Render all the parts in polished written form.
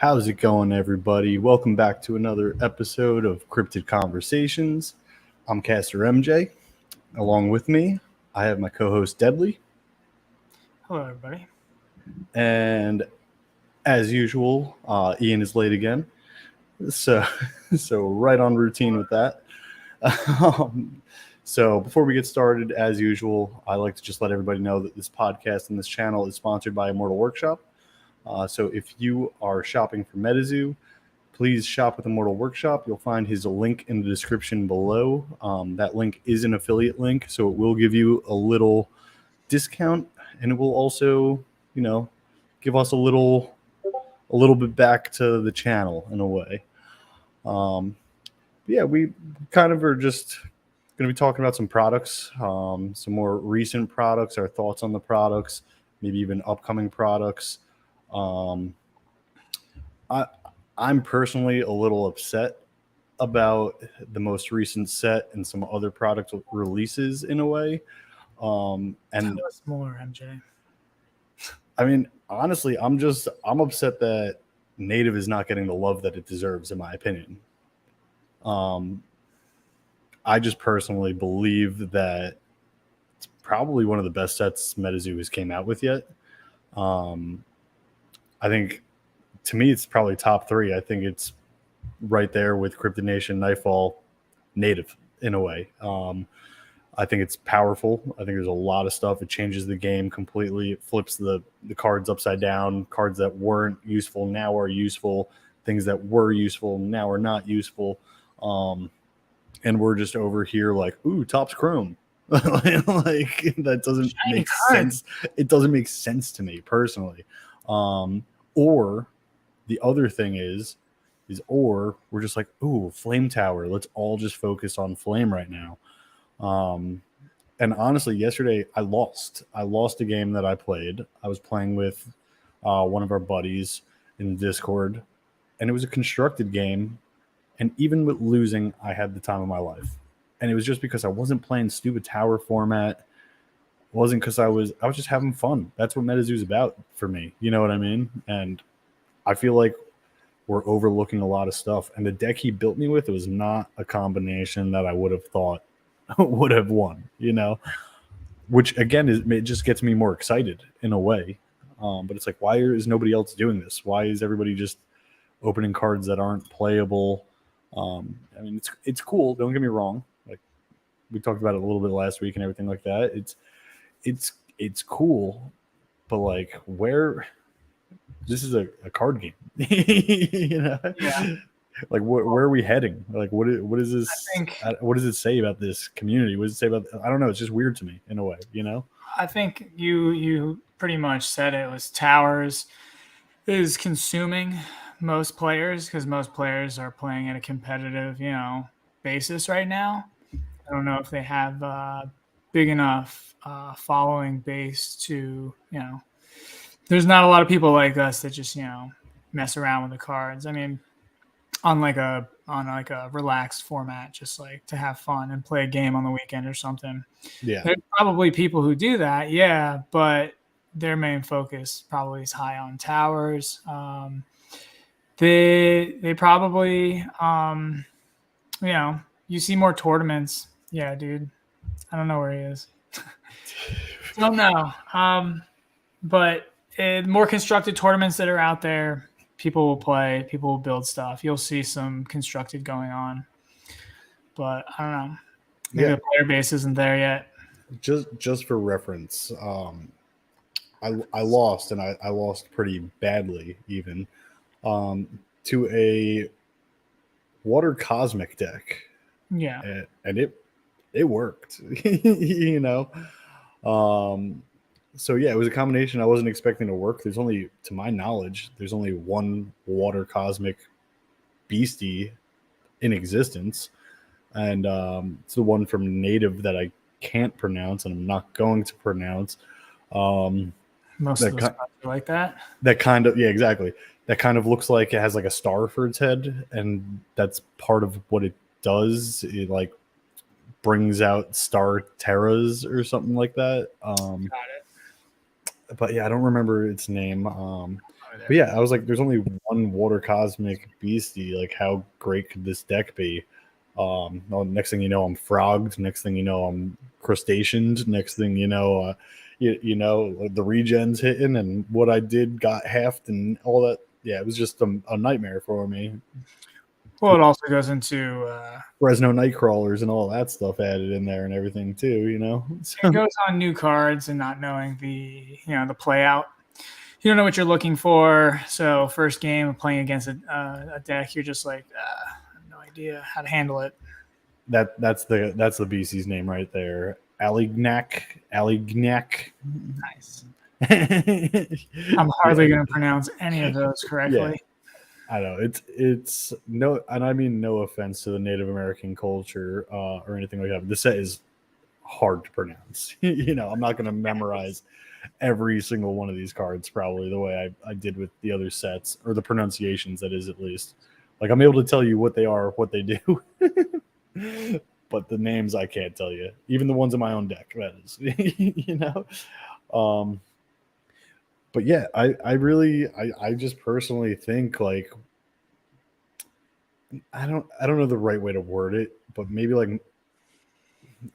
How's it going, everybody? Welcome back to another episode of Cryptid Conversations. I'm Caster MJ. Along with me, I have my co-host Deadly. Hello, everybody. And as usual, Ian is late again. So right on routine with that. So before we get started, as usual, I like to just let everybody know that this podcast and this channel is sponsored by Immortal Workshop. So if you are shopping for Metazoo, please shop with Immortal Workshop. You'll find his link in the description below. That link is an affiliate link, so it will give you a little discount, and it will also, give us a little bit back to the channel in a way. Yeah, we kind of are just going to be talking about some products, some more recent products, our thoughts on the products, maybe even upcoming products. I'm personally a little upset about the most recent set and some other product releases in a way. And Tell us more, MJ. I mean, honestly, I'm upset that Native is not getting the love that it deserves, in my opinion. I just personally believe that it's probably one of the best sets Metazoo has came out with yet. I think, to me, it's probably top 3. I think it's right there with Cryptid Nation, Nightfall, Native in a way. I think it's powerful. I think there's a lot of stuff. It changes the game completely. It flips the cards upside down. Cards that weren't useful now are useful. Things that were useful now are not useful. And we're just over here like, ooh, Topps Chrome. Like that doesn't make sense. It doesn't make sense to me personally. Or the other thing is or we're just like, ooh, Flame Tower. Let's all just focus on Flame right now. And honestly, yesterday I lost a game that I played. I was playing with one of our buddies in Discord, and it was a constructed game. And even with losing, I had the time of my life. And it was just because I wasn't playing stupid tower format. It wasn't because I was just having fun. That's what Metazoo's about for me. You know what I mean? And I feel like we're overlooking a lot of stuff. And the deck he built me with, it was not a combination that I would have thought would have won, which again it just gets me more excited in a way. But it's like, why is nobody else doing this? Why is everybody just opening cards that aren't playable? I mean, it's cool. Don't get me wrong. Like we talked about it a little bit last week and everything like that. It's cool, but like where this is a card game, Yeah. Like where are we heading? Like what is this? What does it say about this community? What does it say about? I don't know. It's just weird to me in a way. I think you pretty much said it. Was towers is consuming most players because most players are playing at a competitive, basis right now. I don't know if they have big enough following base to, there's not a lot of people like us that just, mess around with the cards. I mean, on like a relaxed format, just like to have fun and play a game on the weekend or something. Yeah. There's probably people who do that. Yeah. But their main focus probably is high on towers. They probably, you see more tournaments. Yeah, dude. I don't know where he is. Don't know. But more constructed tournaments that are out there, people will play, people will build stuff. You'll see some constructed going on. But I don't know. Maybe the player base isn't there yet. Just for reference, I lost, and I lost pretty badly even, to a Water Cosmic deck. Yeah. And it worked, So yeah, it was a combination I wasn't expecting to work. There's only, to my knowledge, there's only one Water Cosmic Beastie in existence. And it's the one from Native that I can't pronounce and I'm not going to pronounce. Most of those are like that. That kind of, yeah, exactly. That kind of looks like it has like a star for its head, and that's part of what it does. It like brings out star terras or something like that. Got it. But yeah, I don't remember its name. there. But yeah, I was like, there's only one Water Cosmic Beastie. Like, how great could this deck be? Well, next thing you know, I'm frogged. Next thing you know, I'm crustaceaned. Next thing you know, you know, the regens hitting, and what I did got halved and all that. Yeah, it was just a nightmare for me. Well, it also goes into Fresno Nightcrawlers and all that stuff added in there and everything too, you know. it goes on new cards and not knowing the the play out. You don't know what you're looking for. So first game of playing against a deck, you're just like, I have no idea how to handle it. That's the BC's name right there. Alignac. Nice. I'm hardly going to pronounce any of those correctly. Yeah. I know it's no, and I mean no offense to the Native American culture or anything like that. But the set is hard to pronounce. You know, I'm not going to memorize every single one of these cards probably the way I did with the other sets, or the pronunciations, that is, at least. Like, I'm able to tell you what they are, what they do, but the names I can't tell you. Even the ones in my own deck, that is. You know. But yeah, I just personally think, like, I don't know the right way to word it, but maybe, like,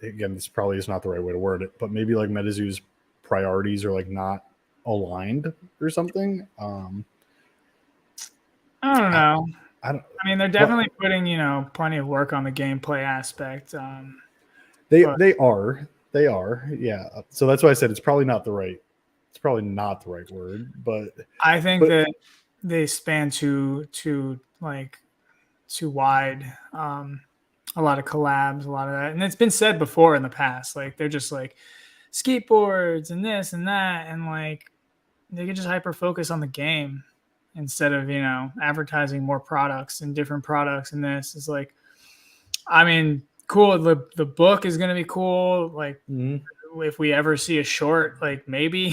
again, this probably is not the right way to word it, but maybe like Metazoo's priorities are like not aligned or something. I don't know. I mean, they're definitely putting plenty of work on the gameplay aspect. They are, yeah. So that's why I said it's probably not the right word, but I think that they span too wide. A lot of collabs, a lot of that, and it's been said before in the past. Like, they're just like skateboards and this and that, and like they could just hyper focus on the game instead of advertising more products and different products. And this is like, I mean, cool. The book is gonna be cool. Like, if we ever see a short, like, maybe.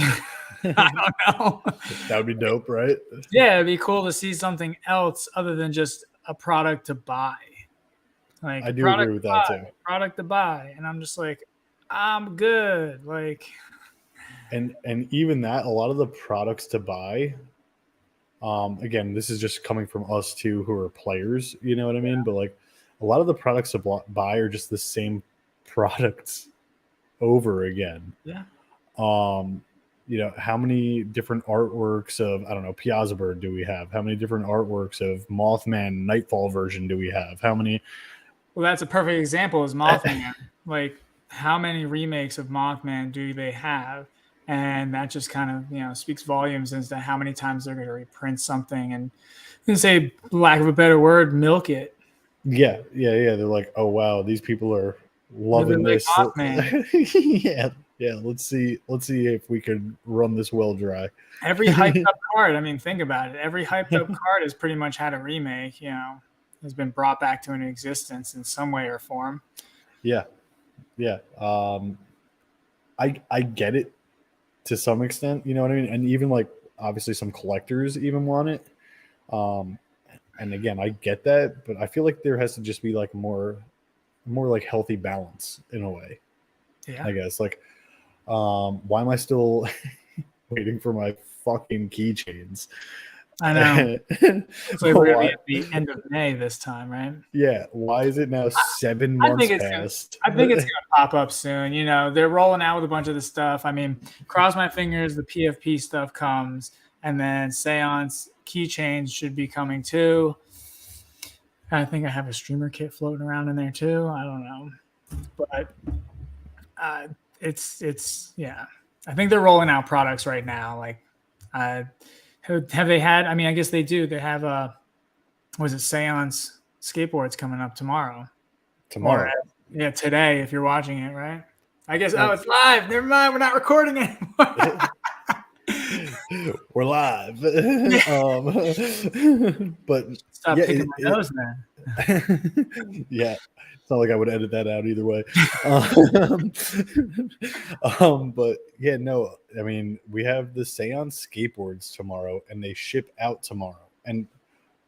I don't know. That would be dope, right? Yeah, it'd be cool to see something else other than just a product to buy. Like, I do agree with that too. Product to buy, and I'm just like, I'm good. Like, and even that, a lot of the products to buy. Again, this is just coming from us too, who are players. You know what I mean? But like, a lot of the products to buy are just the same products over again. Yeah. You know, how many different artworks of, I don't know, Piazza Bird do we have? How many different artworks of Mothman Nightfall version do we have? How many? Well, that's a perfect example, is Mothman. Like, how many remakes of Mothman do they have? And that just kind of, speaks volumes as to how many times they're going to reprint something and, say, lack of a better word, milk it. Yeah. They're like, oh wow, these people are loving this. Mothman. Yeah. Let's see if we could run this well dry. Every hyped up card, I mean, think about it. Every hyped up card has pretty much had a remake, has been brought back to an existence in some way or form. Yeah. I get it to some extent, you know what I mean? And even, like, obviously some collectors even want it. And again, I get that, but I feel like there has to just be like more like healthy balance in a way. Yeah. I guess, like, why am I still waiting for my fucking keychains? I know. It's like we're gonna be at the end of May this time, right? Yeah. Why is it now 7 months past? I think it's gonna pop up soon. They're rolling out with a bunch of the stuff. I mean, cross my fingers, the PFP stuff comes, and then Seance keychains should be coming too. I think I have a streamer kit floating around in there too. I don't know, but it's yeah. I think they're rolling out products right now. Like, have they had? I mean, I guess they do. They have was it Seance Skateboards coming up tomorrow? Tomorrow. Yeah, today. If you're watching it, right? I guess. Oh, it's live. Never mind. We're not recording anymore. We're live. But stop picking my nose then. Yeah. It's not like I would edit that out either way. But yeah, no, I mean, we have the Seance skateboards tomorrow, and they ship out tomorrow. And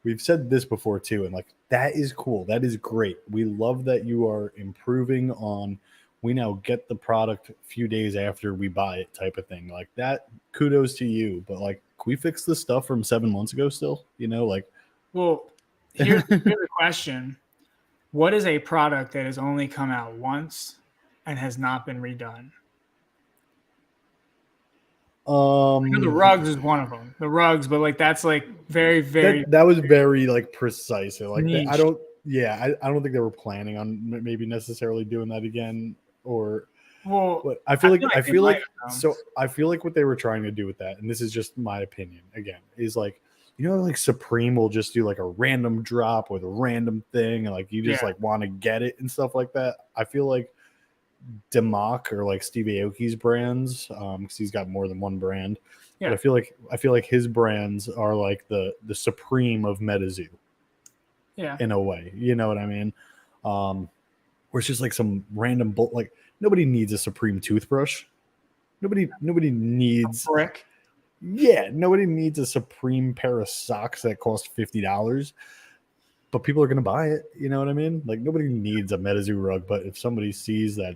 we've said this before too, and like, that is cool. That is great. We love that you are improving on, we now get the product a few days after we buy it type of thing. Like, that, kudos to you. But like, we fix this stuff from 7 months ago still? You know, like. Well, here's the question. What is a product that has only come out once and has not been redone? I know the rugs is one of them. The rugs, but like that's like very, very. That was very like precise. Like niche. I don't think they were planning on maybe necessarily doing that again. Or, well, but I feel like what they were trying to do with that, and this is just my opinion again, is like, you know, like Supreme will just do like a random drop with a random thing, and like you just like want to get it and stuff like that. I feel like Mack or like Steve Aoki's brands, because he's got more than one brand. Yeah. But I feel like his brands are like the Supreme of Metazoo. Yeah. In a way, you know what I mean? Where it's just like some random like nobody needs a Supreme toothbrush. Nobody needs a brick. Yeah, nobody needs a Supreme pair of socks that cost $50. But people are gonna buy it, you know what I mean? Like nobody needs a Metazoo rug, but if somebody sees that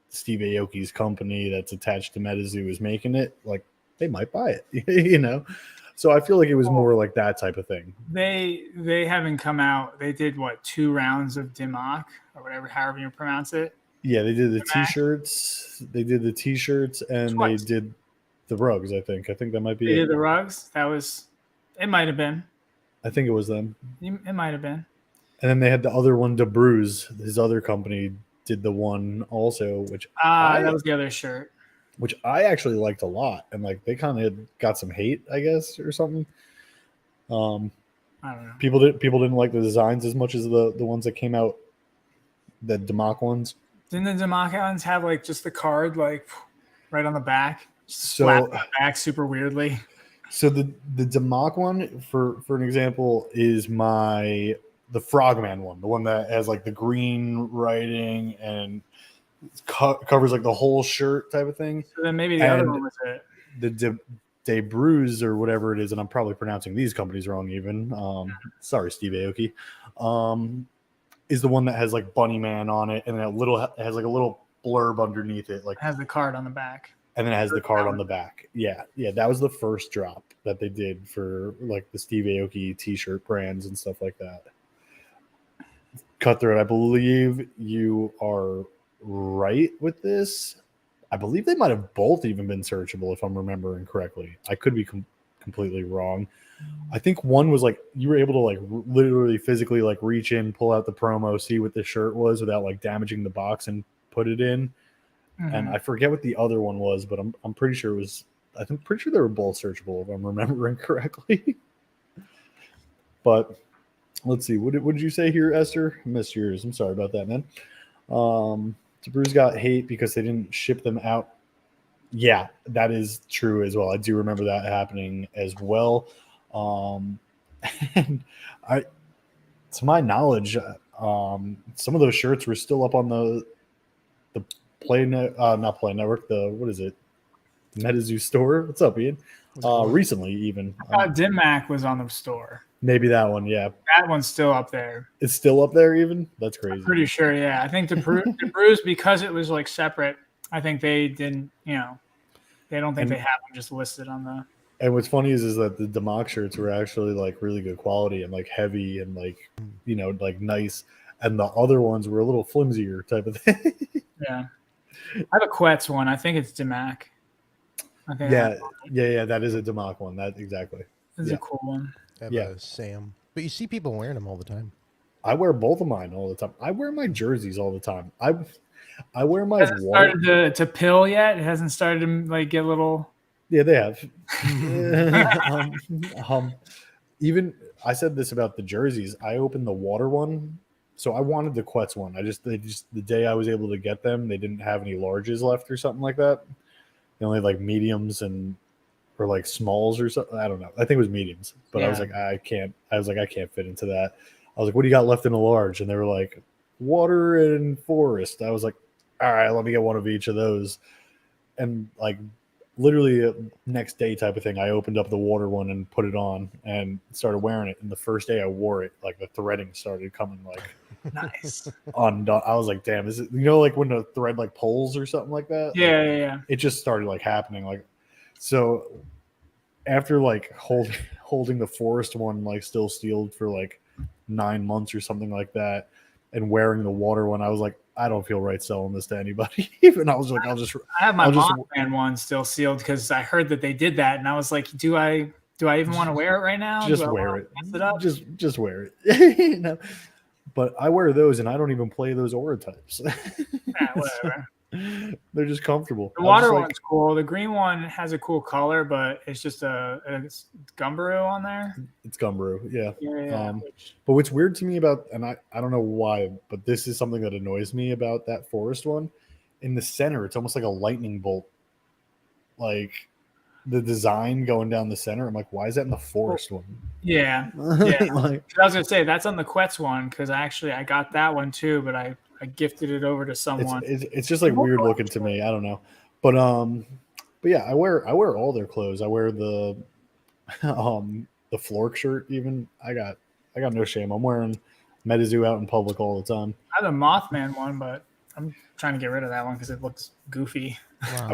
Steve Aoki's company that's attached to Metazoo is making it, like they might buy it, you know. So I feel like it was more like that type of thing. They haven't come out. They did what, 2 rounds of Mack or whatever, however you pronounce it. Yeah, they did the t-shirts. They did the t-shirts and they did the rugs. I think that might be. They did the rugs. It might have been. I think it was them. It might have been. And then they had the other one, DeBruze. His other company did the one also, which that was the other shirt, which I actually liked a lot, and like they kind of got some hate, I guess, or something. I don't know. People didn't like the designs as much as the ones that came out, the Mack ones. Didn't the Mack ones have like just the card like right on the back, slapped the back super weirdly? So the Mack one, for an example, is the Frogman one, the one that has like the green writing and covers like the whole shirt type of thing. So then maybe the other one was it. The DeBruze or whatever it is, and I'm probably pronouncing these companies wrong even. Sorry, Steve Aoki. Is the one that has like Bunny Man on it, and then it has like a little blurb underneath it, like it has the card on the back. And then it has the card on the back. Yeah. That was the first drop that they did for like the Steve Aoki t-shirt brands and stuff like that. Cutthroat, I believe you are right with this. I believe they might have both even been searchable if I'm remembering correctly. I could be completely wrong. I think one was like you were able to like literally physically like reach in, pull out the promo, see what the shirt was without like damaging the box and put it in. Mm-hmm. And I forget what the other one was, but I'm pretty sure it was. I'm pretty sure they were both searchable if I'm remembering correctly. But let's see. What did you say here, Esther? I missed yours. I'm sorry about that, man. DeBruze got hate because they didn't ship them out. Yeah, that is true as well. I do remember that happening as well. And to my knowledge, some of those shirts were still up on the not Play Network. What is it? Metazoo store. What's up, Ian? Recently, even. I thought Mack was on the store. Maybe that one, yeah. That one's still up there. It's still up there, even? That's crazy. I'm pretty sure, yeah. I think DeBruze, because it was like separate, I think they didn't, they don't think they have them just listed on the. And what's funny is that the Mack shirts were actually like really good quality and like heavy and like, like nice. And the other ones were a little flimsier type of thing. Yeah. I have a Quetz one. I think it's Mack. Yeah. That is a Mack one. That exactly. It's a cool one. I have a Sam. But you see people wearing them all the time. I wear both of mine all the time. I wear my jerseys all the time. I wear my. It hasn't started to pill yet. It hasn't started to like get a little. Yeah, they have. Even I said this about the jerseys. I opened the water one, so I wanted the Quetz one. The day I was able to get them, they didn't have any larges left or something like that. They only had like mediums or like smalls or something. I don't know. I think it was mediums, but yeah. I was like, I can't fit into that. I was like, what do you got left in a large? And they were like, water and forest. I was like, all right, let me get one of each of those. And like literally next day type of thing, I opened up the water one and put it on and started wearing it. And the first day I wore it, like the threading started coming like nice undone. I was like, damn, is it, like when the thread like pulls or something like that? Yeah. It just started like happening. Like, so after like holding the forest one like still sealed for like 9 months or something like that, and wearing the water one, I was like, I don't feel right selling this to anybody. Even I was like, I have my I'll just Mothman one still sealed because I heard that they did that, and I was like, do I even want to wear it right now? just Do I wear wanna it. mess it up? Just wear it. You know? But I wear those, and I don't even play those aura types. Yeah, whatever. They're just comfortable. The I was water just like, one's cool. The green one has a cool color, but it's just a Gumbaroo on there. it's Gumbaroo, yeah. Yeah. But what's weird to me about, and I don't know why, but this is something that annoys me about that forest one. In the center, it's almost like a lightning bolt. Like the design going down the center. I'm like, why is that in the forest one? Yeah. Like, I was gonna say that's on the Quetz one because I got that one too, but I gifted it over to someone. it's just like weird looking to me. I don't know, but yeah, I wear all their clothes. I wear the Flork shirt. Even I got no shame. I'm wearing Metazoo out in public all the time. I have a Mothman one, but I'm trying to get rid of that one because it looks goofy. Wow.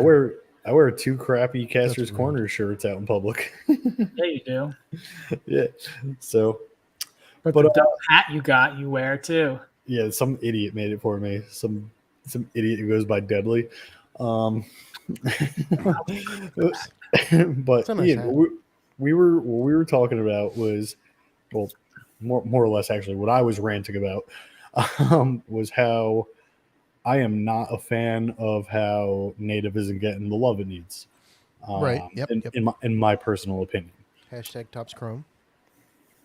I wear 2 crappy Castros Corner shirts out in public. Yeah, you do. Yeah, so But the dumb hat you wear too. yeah, some idiot made it for me. Some idiot who goes by Deadly. But nice Ian, hat. what we were talking about was, well, more or less actually what I was ranting about was how I am not a fan of how Native isn't getting the love it needs. Right. Yep. In my personal opinion. Hashtag Tops Chrome.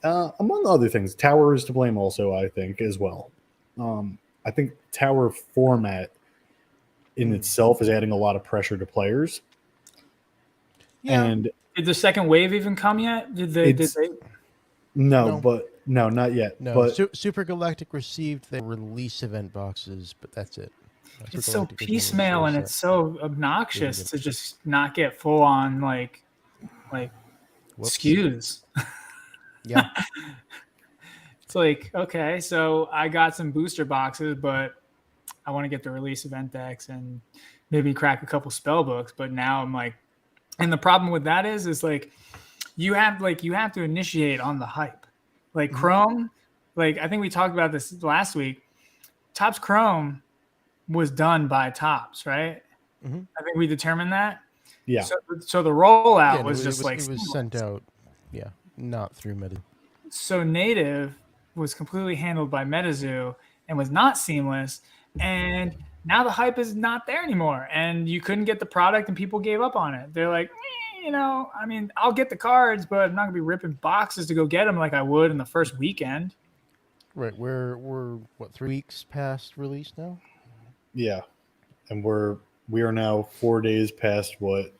Among other things, Tower is to blame also, I think, as well. I think Tower format in itself is adding a lot of pressure to players. Yeah. And did the second wave even come yet? Did they? No, not yet. No, but Super Galactic received their release event boxes, but that's it. It's so piecemeal and it's so obnoxious to just not get full on like SKUs. Yeah. It's like, okay, so I got some booster boxes, but I want to get the release event decks and maybe crack a couple spell books. But now I'm like, and the problem with that is like you have to initiate on the hype. Like Chrome, like I think we talked about this last week. Topps Chrome was done by Topps, right? Mm-hmm. I think we determined that. Yeah. So the rollout it was sent out, not through Meta. So Native was completely handled by Metazoo and was not seamless, and now the hype is not there anymore, and you couldn't get the product, and people gave up on it. They're like, I mean, I'll get the cards, but I'm not gonna be ripping boxes to go get them like I would in the first weekend. Right, we're what, 3 weeks past release now? Yeah, and we are now 4 days past what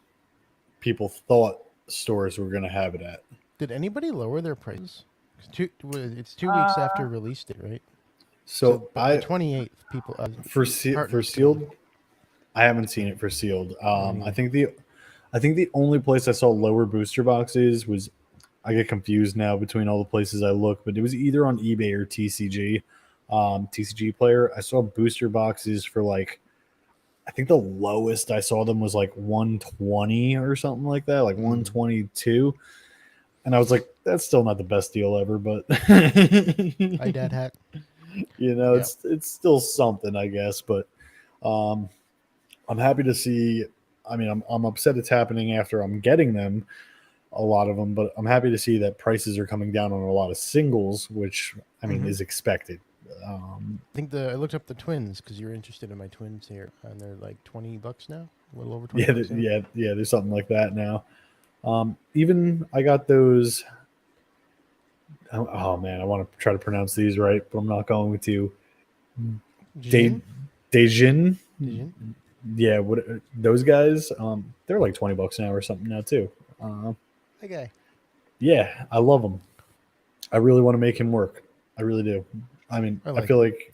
people thought stores were going to have it at. Did anybody lower their prices? It's 2 weeks after release date, right? So the 28th, people for sealed, I haven't seen it for sealed. I think the only place I saw lower booster boxes was, I get confused now between all the places I look, but it was either on eBay or TCG. TCG Player. I saw booster boxes for like, I think the lowest I saw them was like 120 or something like that, like 122. And I was like, that's still not the best deal ever, but I dad hat. It's still something, I guess. But I'm happy to see. I mean, I'm upset it's happening after I'm getting them, a lot of them, but I'm happy to see that prices are coming down on a lot of singles, which I mean is expected. I think I looked up the twins because you're interested in my twins here, and they're like $20 now, a little over 20. Yeah, there's something like that now. Even I got those. Oh man, I want to try to pronounce these right, but I'm not going to. Dejin. Yeah, those guys? They're like $20 now or something now too. Okay. Yeah, I love him. I really want to make him work. I really do. I mean, I feel like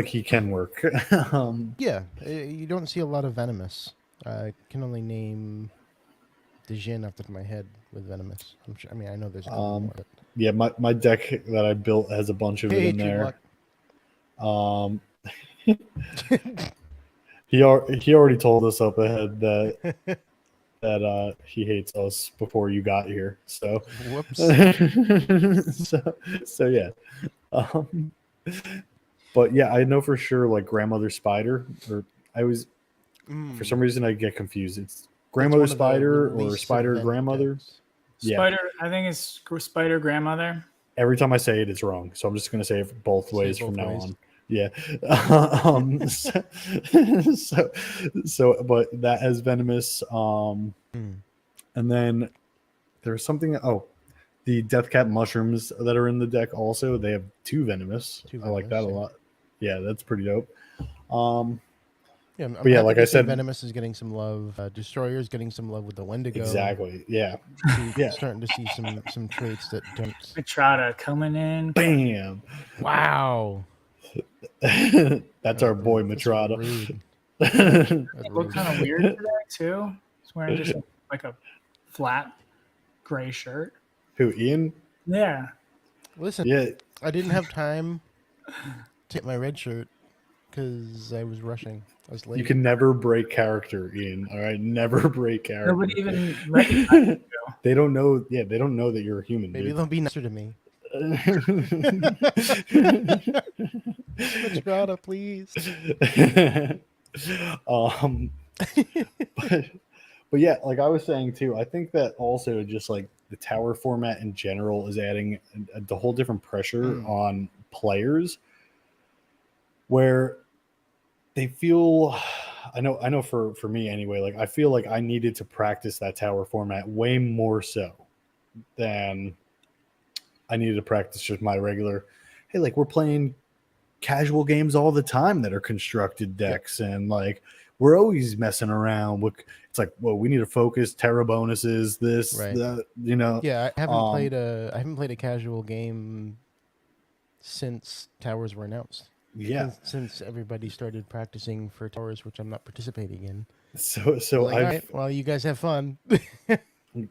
he can work. Yeah, you don't see a lot of Venomous. I can only name Dejin off the top of my head with Venomous. I'm sure, I mean, I know there's a couple more. But... Yeah, my deck that I built has a bunch of it in there. He already told us up ahead that that he hates us before you got here. So, Whoops. so yeah. Um, but yeah, I know for sure like grandmother spider, or I was for some reason I get confused. It's grandmother spider or spider grandmother. Yeah. Spider, I think it's spider grandmother. Every time I say it, it's wrong. So I'm just going to say it both ways from now on. Yeah. But that has venomous. And then there's something. Oh, the death cap mushrooms that are in the deck also. They have two venomous. I like that a lot. Yeah, that's pretty dope. Yeah, I'm but yeah, like I said, venomous is getting some love. Destroyer is getting some love with the Wendigo. Exactly. Yeah. Yeah. Starting to see some traits that don't. Metrata coming in. Bam. Wow. That's our boy Metrata. It looked kind of weird today too. He's wearing just like a flat gray shirt. Who, Ian? Yeah. Listen. Yeah. I didn't have time to get my red shirt because I was rushing. I was late. You can never break character, Ian. All right, never break character. Nobody even recognizes you. They don't know. Yeah, they don't know that you're a human. Maybe dude. they'll be nicer to me. Metrata, please. But yeah, like I was saying too, I think that also just like the tower format in general is adding the whole different pressure on players, where they feel. I know for me anyway. Like I feel like I needed to practice that tower format way more so than I needed to practice just my regular. Hey, like we're playing casual games all the time that are constructed decks, and like we're always messing around. It's like, well, we need to focus terra bonuses, this, that, you know. Yeah, I haven't played a casual game since towers were announced. Yeah, since everybody started practicing for towers, which I'm not participating in. So like, all right, well, you guys have fun.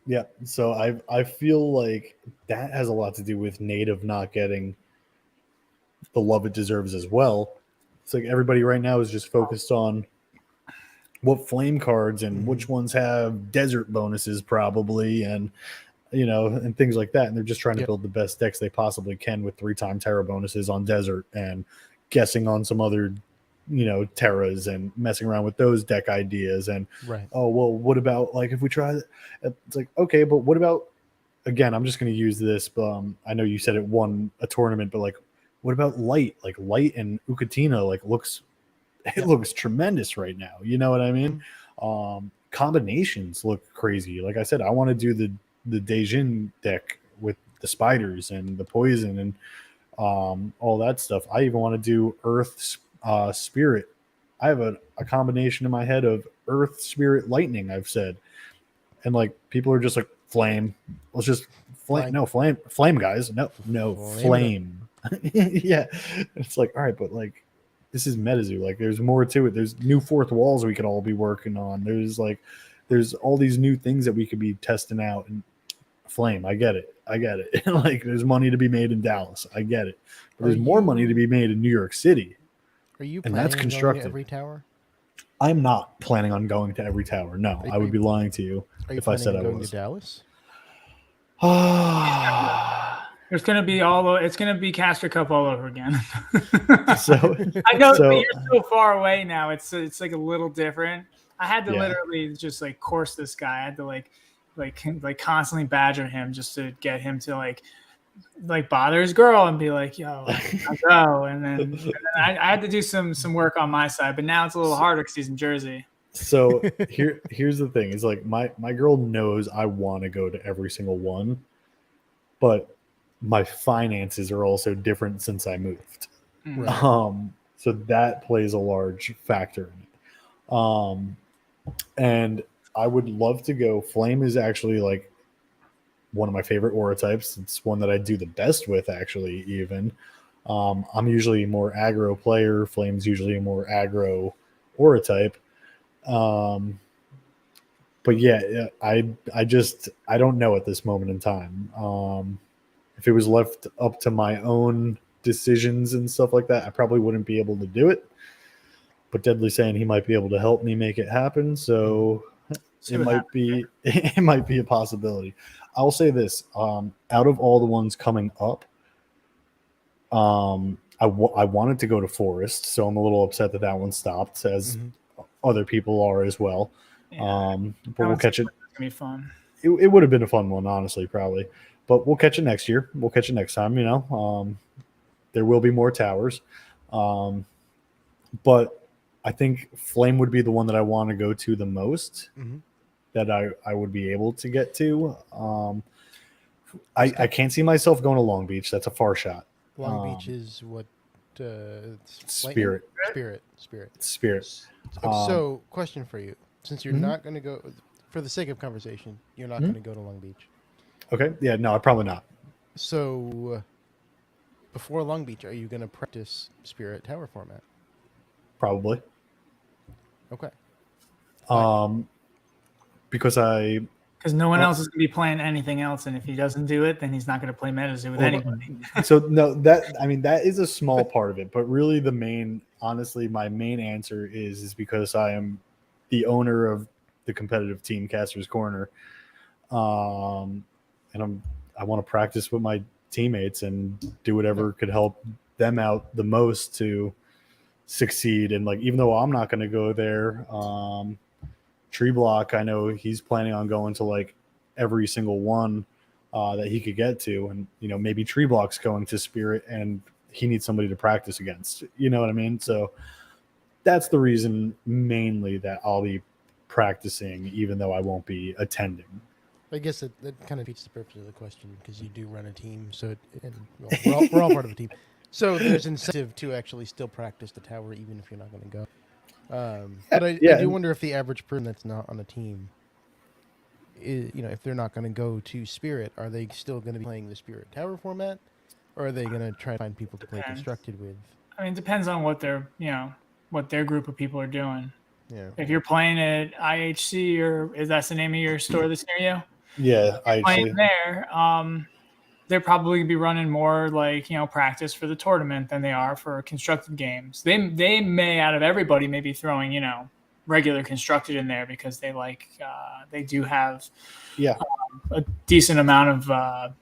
Yeah, so I feel like that has a lot to do with native not getting the love it deserves as well. It's like everybody right now is just focused on what flame cards and which ones have desert bonuses probably, and you know, and things like that, and they're just trying to build the best decks they possibly can with 3-time terra bonuses on desert and guessing on some other, you know, terras and messing around with those deck ideas. And oh well, what about like if we try that? It's like, okay, but what about, again, I'm just going to use this, but I know you said it won a tournament, but like what about light? Like light and Ukatina like looks tremendous right now, you know what I mean? Combinations look crazy. Like I said, I want to do the Dejin deck with the spiders and the poison and all that stuff. I even want to do Earth Spirit. I have a combination in my head of Earth, Spirit, Lightning, I've said. And like people are just like, flame. Let's just flame. No, flame, guys. No, flame. Yeah. It's like, all right, but like this is Metazoo. Like there's more to it. There's new fourth walls we could all be working on. There's all these new things that we could be testing out. And flame, I get it. Like there's money to be made in Dallas. I get it. But there's more money to be made in New York City. Are you and that's constructed. Every tower? I'm not planning on going to every tower. No, I would be lying to you if I said I was. To Dallas? It's gonna be it's gonna be Caster Cup all over again. So I know but you're so far away now. It's like a little different. I had to literally just like course this guy. I had to like constantly badger him just to get him to like bother his girl and be like, yo, I'll go. And then I had to do some work on my side, but now it's a little harder because he's in Jersey. So here's the thing. It's like my girl knows I want to go to every single one, but my finances are also different since I moved. Right. So that plays a large factor in it. And I would love to go. Flame is actually like one of my favorite aura types. It's one that I do the best with, actually, even. I'm usually a more aggro player. Flame's usually a more aggro aura type. But yeah, I don't know at this moment in time. If it was left up to my own decisions and stuff like that, I probably wouldn't be able to do it. But Deadly saying he might be able to help me make it happen. So See It what might happens. be it might be a possibility. I'll say this: out of all the ones coming up, I wanted to go to Forest, so I'm a little upset that one stopped, as other people are as well. Yeah, But we'll catch it. It's gonna be fun. It would have been a fun one, honestly, probably. But we'll catch it next year. We'll catch it next time. There will be more towers. But I think Flame would be the one that I want to go to the most, that I would be able to get to. I can't see myself going to Long Beach. That's a far shot. Long Beach is what? Spirit. Spirit. So, question for you: since you're not going to go, for the sake of conversation, you're not going to go to Long Beach. Okay. Yeah. No, probably not. So, before Long Beach, are you going to practice Spirit Tower format? Probably. Okay. Because no one else is going to be playing anything else, and if he doesn't do it, then he's not going to play Metazoo with anybody. So no, that is a small part of it, but really my main answer is because I am the owner of the competitive team Castros Corner, and I want to practice with my teammates and do whatever could help them out the most to succeed. And even though I'm not going to go there, Tree Block, I know he's planning on going to every single one that he could get to, and maybe Tree Block's going to Spirit and he needs somebody to practice against. You know what I mean? So that's the reason mainly that I'll be practicing, even though I won't be attending. I guess that kind of defeats the purpose of the question, because you do run a team, so we're all part of a team. So there's incentive to actually still practice the tower, even if you're not going to go. But I do wonder if the average person that's not on a team, if they're not going to go to Spirit, are they still going to be playing the Spirit Tower format, or are they going to try to find people to play Constructed with? I mean, it depends on what their group of people are doing. Yeah. If you're playing at IHC, or is that the name of your store that's near you? Yeah, IHC. Playing there, they're probably going to be running more practice for the tournament than they are for constructed games. They may, out of everybody, maybe throwing regular constructed in there, because they they do have a decent amount of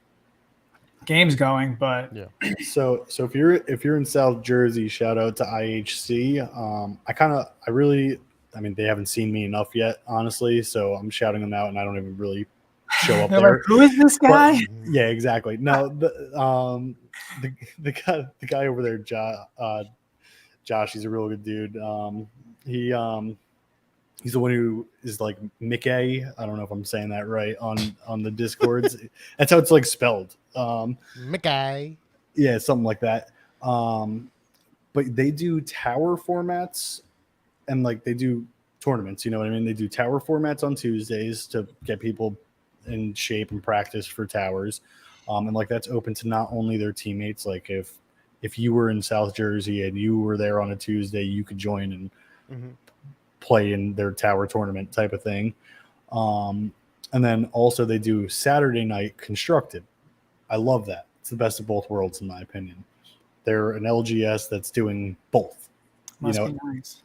games going. But so if you're in South Jersey, shout out to IHC. They haven't seen me enough yet, honestly, so I'm shouting them out, and I don't even really show up there. Like, who is this guy? But, yeah, exactly. No, the guy over there, Josh, he's a real good dude. He's the one who is Mickey. I don't know if I'm saying that right on the Discords. That's how it's spelled. Mickey. Yeah, something like that. But they do tower formats, and they do tournaments. You know what I mean? They do tower formats on Tuesdays to get people in shape and practice for towers, and that's open to not only their teammates. If you were in South Jersey and you were there on a Tuesday, you could join and play in their tower tournament type of thing. And then also they do Saturday night constructed. I love that. It's the best of both worlds, in my opinion. They're an LGS that's doing both. Must be nice.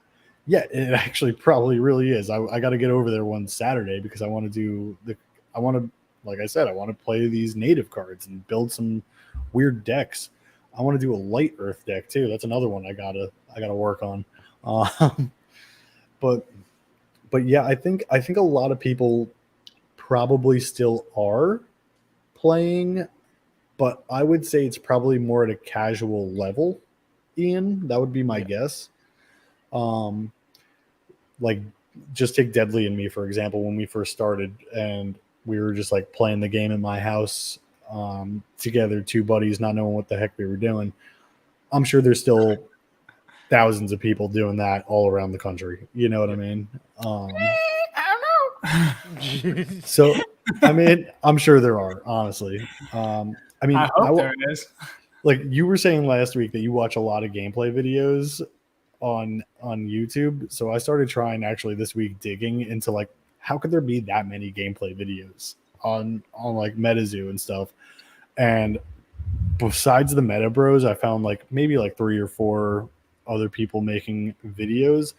Yeah, it actually probably really is. I got to get over there one Saturday, because I want to like I said, I want to play these native cards and build some weird decks. I want to do a light earth deck too. That's another one I gotta work on. But yeah, I think a lot of people probably still are playing, but I would say it's probably more at a casual level. Ian, that would be my guess. Just take Deadly and me, for example, when we first started, and we were just playing the game in my house together, two buddies, not knowing what the heck we were doing. I'm sure there's still thousands of people doing that all around the country. You know what I mean? I don't know. So, I'm sure there are, honestly. I hope there is. You were saying last week that you watch a lot of gameplay videos on YouTube. So I started trying actually this week digging into how could there be that many gameplay videos on Metazoo and stuff. And besides the Meta Bros, I found maybe 3 or 4 other people making videos.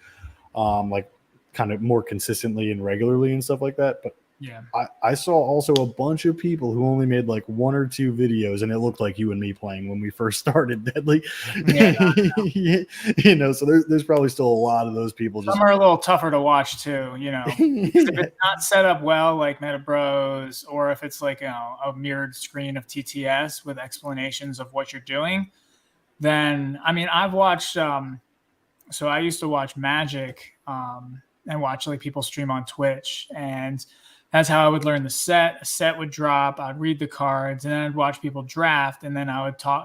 kind of more consistently and regularly and stuff like that. But Yeah. I saw also a bunch of people who only made like 1 or 2 videos, and it looked like you and me playing when we first started Deadly. Yeah, You know, so there's probably still a lot of those people. Some are a little tougher to watch too, you know. If Yeah. it's not set up well, like Meta Bros, or if it's like, you know, a mirrored screen of TTS with explanations of what you're doing, then I mean, I've watched. So I used to watch Magic and watch like people stream on Twitch, and that's how I would learn the set. A set would drop, I'd read the cards, and then I'd watch people draft, and then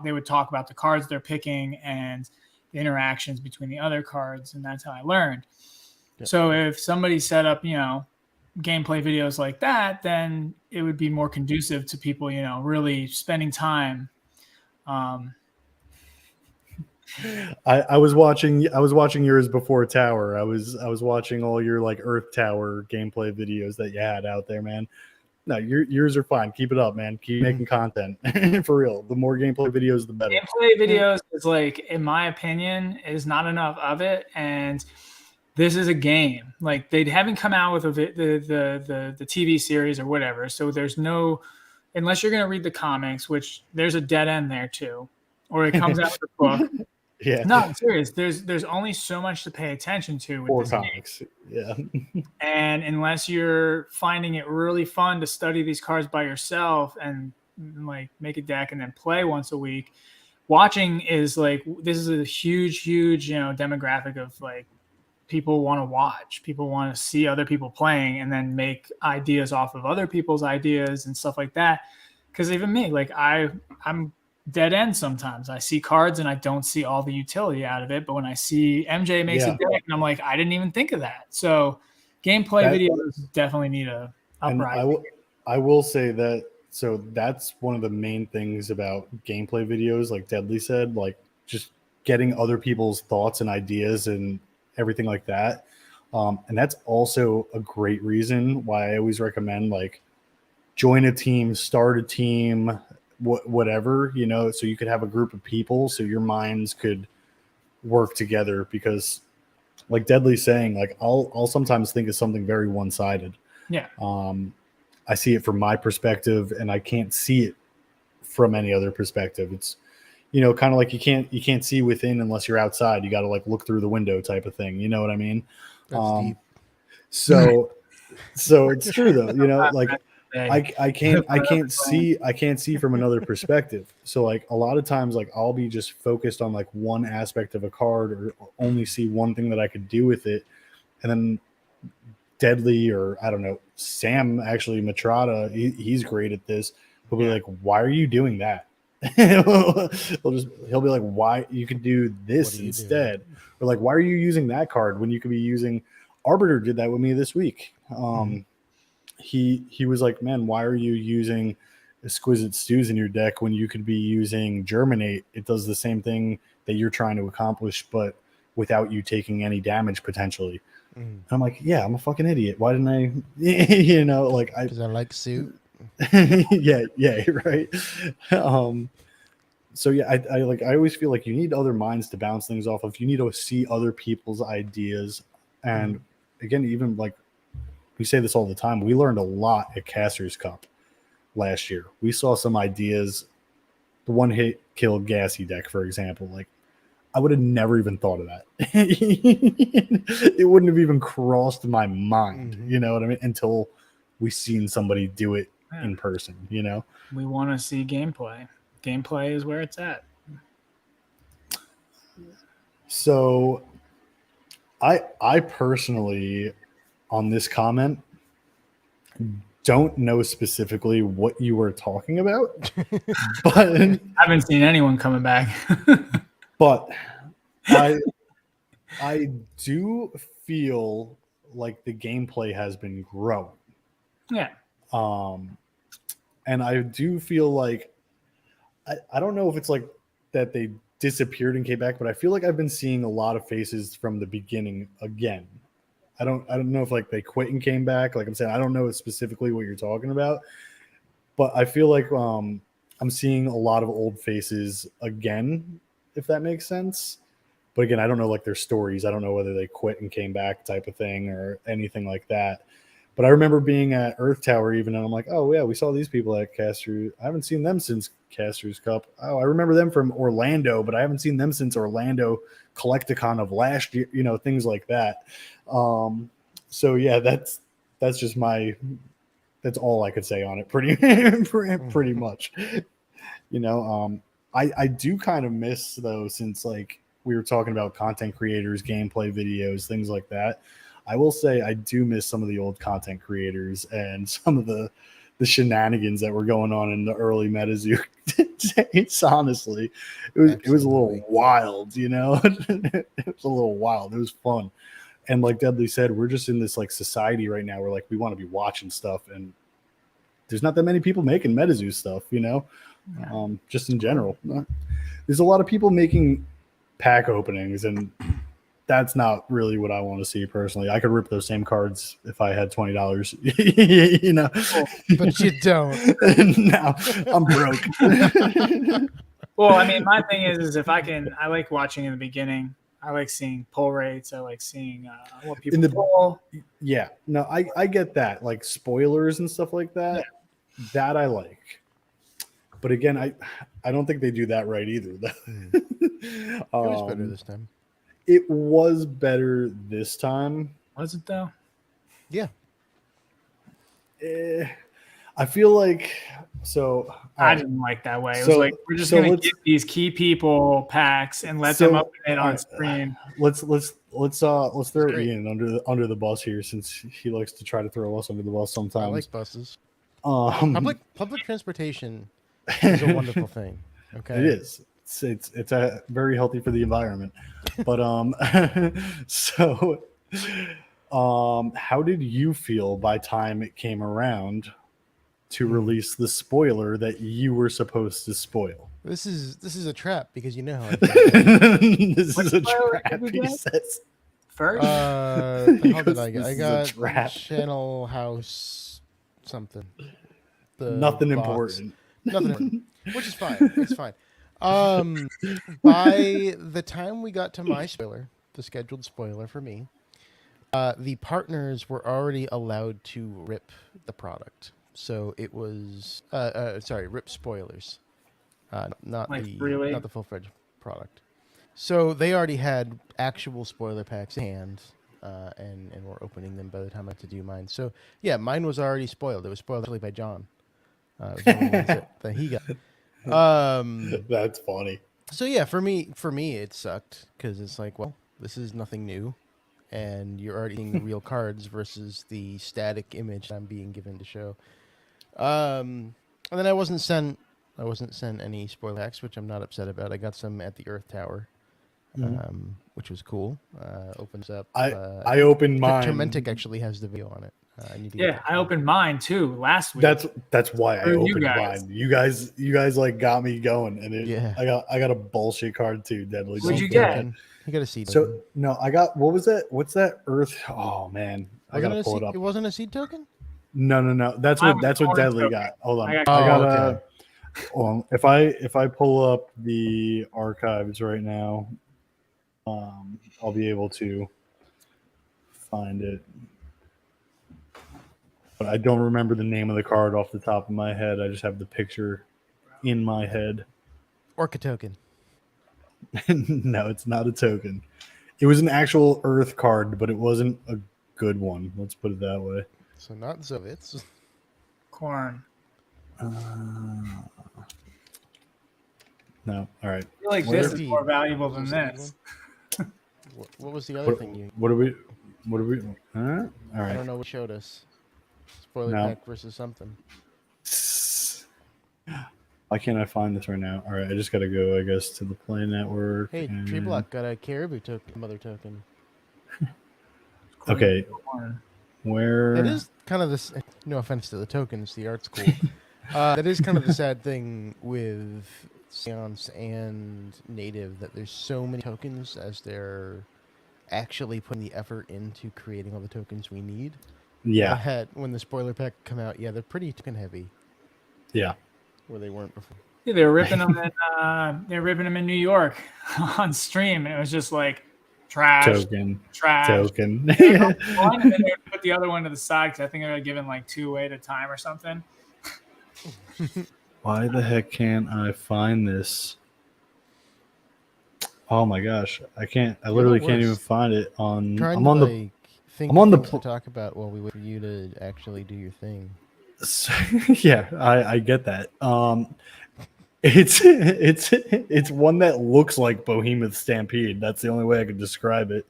they would talk about the cards they're picking and the interactions between the other cards, and that's how I learned. Yep. So if somebody set up, you know, gameplay videos like that, then it would be more conducive to people, you know, really spending time. I was watching yours before Tower. I was watching all your like Earth Tower gameplay videos that you had out there, man. No, yours are fine. Keep it up, man. Keep making content. For real. The more gameplay videos, the better. Gameplay videos is like, in my opinion, is not enough of it. And this is a game. Like, they haven't come out with the TV series or whatever. So there's no, unless you're going to read the comics, which there's a dead end there too, or it comes out with a book. Yeah. No, I'm serious. There's only so much to pay attention to with this comics. Game. Yeah. And unless you're finding it really fun to study these cards by yourself and like make a deck and then play once a week, watching is like, this is a huge, you know, demographic of like, people want to watch, people want to see other people playing and then make ideas off of other people's ideas and stuff like that. Because even me, like I'm dead end sometimes. I see cards and I don't see all the utility out of it. But when I see MJ makes a deck and I'm like, I didn't even think of that. So gameplay videos definitely need a uprising. I will say that, so that's one of the main things about gameplay videos, like Deadly said, like just getting other people's thoughts and ideas and everything like that. And that's also a great reason why I always recommend like join a team, start a team, whatever, you know, so you could have a group of people so your minds could work together. Because like Deadly's saying, like I'll sometimes think of something very one-sided. Yeah. I see it from my perspective and I can't see it from any other perspective. It's, you know, kind of like you can't see within unless you're outside. You got to like look through the window type of thing. You know what I mean? That's deep. So it's true though, you know, like I can't see from another perspective. So like a lot of times, like I'll be just focused on like one aspect of a card or only see one thing that I could do with it. And then Deadly, or I don't know, Sam, actually Matrata, he's great at this. He'll be like, why are you doing that? He'll be like, why you can do this instead? Or like, why are you using that card when you could be using Arbiter? Did that with me this week. He was like, man, why are you using Exquisite Stews in your deck when you could be using Germinate? It does the same thing that you're trying to accomplish, but without you taking any damage potentially. And I'm like, yeah, I'm a fucking idiot. Why didn't I, you know, like because I like suit. yeah, right. So yeah, I always feel like you need other minds to bounce things off of. You need to see other people's ideas. And again, even like we say this all the time, we learned a lot at Castros Cup last year. We saw some ideas, the one hit kill gassy deck, for example. Like I would have never even thought of that. It wouldn't have even crossed my mind, you know what I mean? Until we seen somebody do it in person, you know? We want to see gameplay. Gameplay is where it's at. So I personally, on this comment, don't know specifically what you were talking about, but I haven't seen anyone coming back. But I do feel like the gameplay has been growing. Yeah. And I do feel like I don't know if it's like that they disappeared and came back, but I feel like I've been seeing a lot of faces from the beginning again. I don't know if like they quit and came back. Like I'm saying, I don't know specifically what you're talking about, but I feel like I'm seeing a lot of old faces again, if that makes sense. But again, I don't know like their stories. I don't know whether they quit and came back type of thing or anything like that. But I remember being at Earth Tower even, and I'm like, oh yeah, we saw these people at Castros. I haven't seen them since Castros Cup. Oh, I remember them from Orlando, but I haven't seen them since Orlando Collecticon of last year. You know, things like that. So yeah, that's just that's all I could say on it. Pretty much. You know, I do kind of miss though, since like we were talking about content creators, gameplay videos, things like that. I will say I do miss some of the old content creators and some of the shenanigans that were going on in the early Metazoo days. Honestly, it was a little wild, you know. It was a little wild. It was fun, and like Deadly said, we're just in this like society right now where like we want to be watching stuff, and there's not that many people making Metazoo stuff, you know. Yeah. Just in general, there's a lot of people making pack openings, and that's not really what I want to see personally. I could rip those same cards if I had $20, you know. But you don't. No, I'm broke. Well, I mean, my thing is if I like watching in the beginning. I like seeing pull rates. I like seeing what people pull. Yeah, no, I get that. Like spoilers and stuff like that. Yeah. That I like. But again, I don't think they do that right either. It was better this time. It was better this time. Was it though? Yeah. I feel like so. I didn't like that way. It was like we're just gonna get these key people packs and let them open it on screen. Let's throw Ian under the bus here, since he likes to try to throw us under the bus sometimes. I like buses. Public transportation is a wonderful thing. Okay, it is. It's a very healthy for the environment. But so how did you feel by time it came around to release the spoiler that you were supposed to spoil? This is a trap, because you know how this is a trap, he says. First? How did I get? I got Channel House something. Nothing important. Nothing important. Which is fine. It's fine. By the time we got to my spoiler, the scheduled spoiler for me, the partners were already allowed to rip the product. So it was rip spoilers, not the full-fledged product. So they already had actual spoiler packs in hand, and were opening them by the time I had to do mine. So yeah, mine was already spoiled. It was spoiled actually by John. It was one of the ones that he got. That's funny. So yeah, for me it sucked, because it's like, well, this is nothing new, and you're already seeing the real cards versus the static image I'm being given to show. And then I wasn't sent any spoiler packs, which I'm not upset about. I got some at the Earth Tower, which was cool. Opens up. I opened mine. Tormentic actually has the video on it. I opened mine too last week. That's why I opened mine. You guys like got me going, and I got a bullshit card too. Deadly. What'd you get? You got a seed. So no, I got, what was that? What's that Earth? Oh man, I gotta pull it up. It wasn't a seed token. No. That's what Deadly token. got. Hold on. I got if I pull up the archives right now, I'll be able to find it. But I don't remember the name of the card off the top of my head. I just have the picture in my head. Orca Token. No, it's not a token. It was an actual Earth card, but it wasn't a good one. Let's put it that way. So not Zovitz. Corn. No. All right. I feel like this is more valuable than this. What was the other thing you? What are we? All right. I don't know what showed us. Spoiler pack versus something. Why can't I find this right now? All right, I just got to go, I guess, to the Play Network. Hey, Tree Block got a Caribou token, mother token. Okay. Where? It is kind of this. No offense to the tokens, the art's cool. That is kind of the sad thing with Seance and Native, that there's so many tokens as they're actually putting the effort into creating all the tokens we need. Yeah. When the spoiler pack come out, they're pretty token heavy. Yeah. Where they weren't before. Yeah, they were ripping them in New York on stream, and it was just like trash, Token. trash. Token. One, and then they would put the other one to the side because I think they were giving like 2 away at a time or something. Why the heck can't I find this? Oh my gosh, I can't. I literally can't even find it on. Trying I'm to on the. like think I'm of on the things to talk about while we wait for you to actually do your thing. Yeah, I get that. It's one that looks like Behemoth Stampede. That's the only way I could describe it.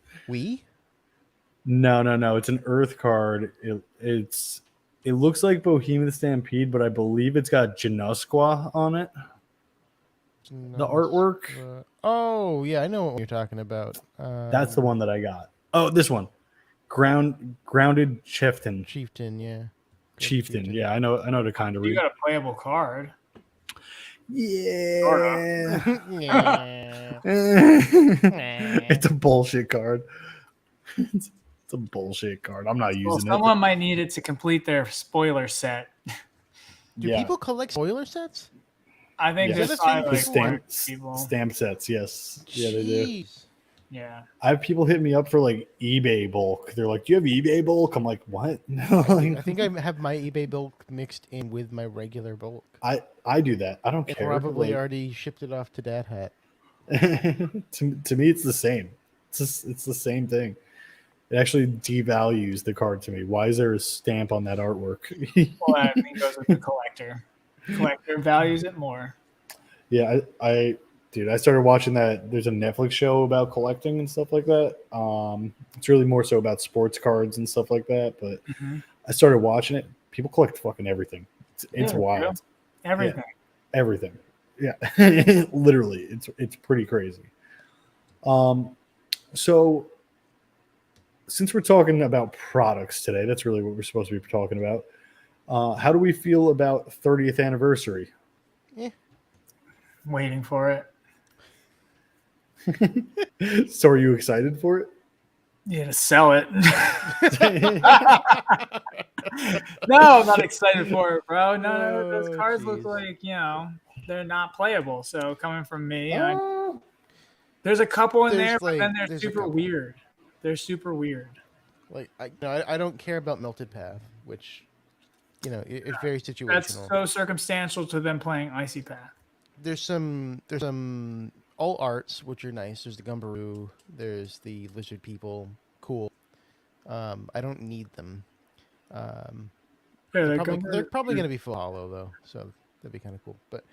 No. It's an Earth card. It looks like Behemoth Stampede, but I believe it's got Janosqua on it. The artwork. Oh yeah, I know what you're talking about. That's the one that I got. Oh, this one, grounded Chieftain. Yeah. Chieftain. Yeah, I know to kind of read. You got a playable card. Yeah. Yeah. It's a bullshit card. It's a bullshit card. I'm not using it. Someone might need it to complete their spoiler set. Do people collect spoiler sets? I think Yeah. there's probably like stamp sets. Yes. Yeah, they do. Yeah. I have people hit me up for like eBay bulk. They're like, "Do you have eBay bulk?" I'm like, "What?" I think I have my eBay bulk mixed in with my regular bulk. I do that. I don't care. Probably already shipped it off to Dad Hat. to me, it's the same. It's the same thing. It actually devalues the card to me. Why is there a stamp on that artwork? Well, I think it goes with the collector. Collector values it more. Yeah, I started watching that. There's a Netflix show about collecting and stuff like that. It's really more so about sports cards and stuff like that. But I started watching it. People collect fucking everything. It's wild. Everything. Yeah, everything. Yeah, literally, it's pretty crazy. So since we're talking about products today, that's really what we're supposed to be talking about. How do we feel about 30th anniversary? Waiting for it. So are you excited for it? Yeah, to sell it. No, I'm not excited for it, bro. No. Those cards look like, they're not playable. So coming from me, there's a couple in there, but then they're super weird. They're super weird. Like I don't care about Melted Path, which it's very situational. That's so circumstantial to them playing Icy Path. There's some all arts, which are nice. There's the Gumbaroo. There's the Lizard People. Cool. I don't need them. They're probably going to be full hollow though, so that'd be kind of cool. But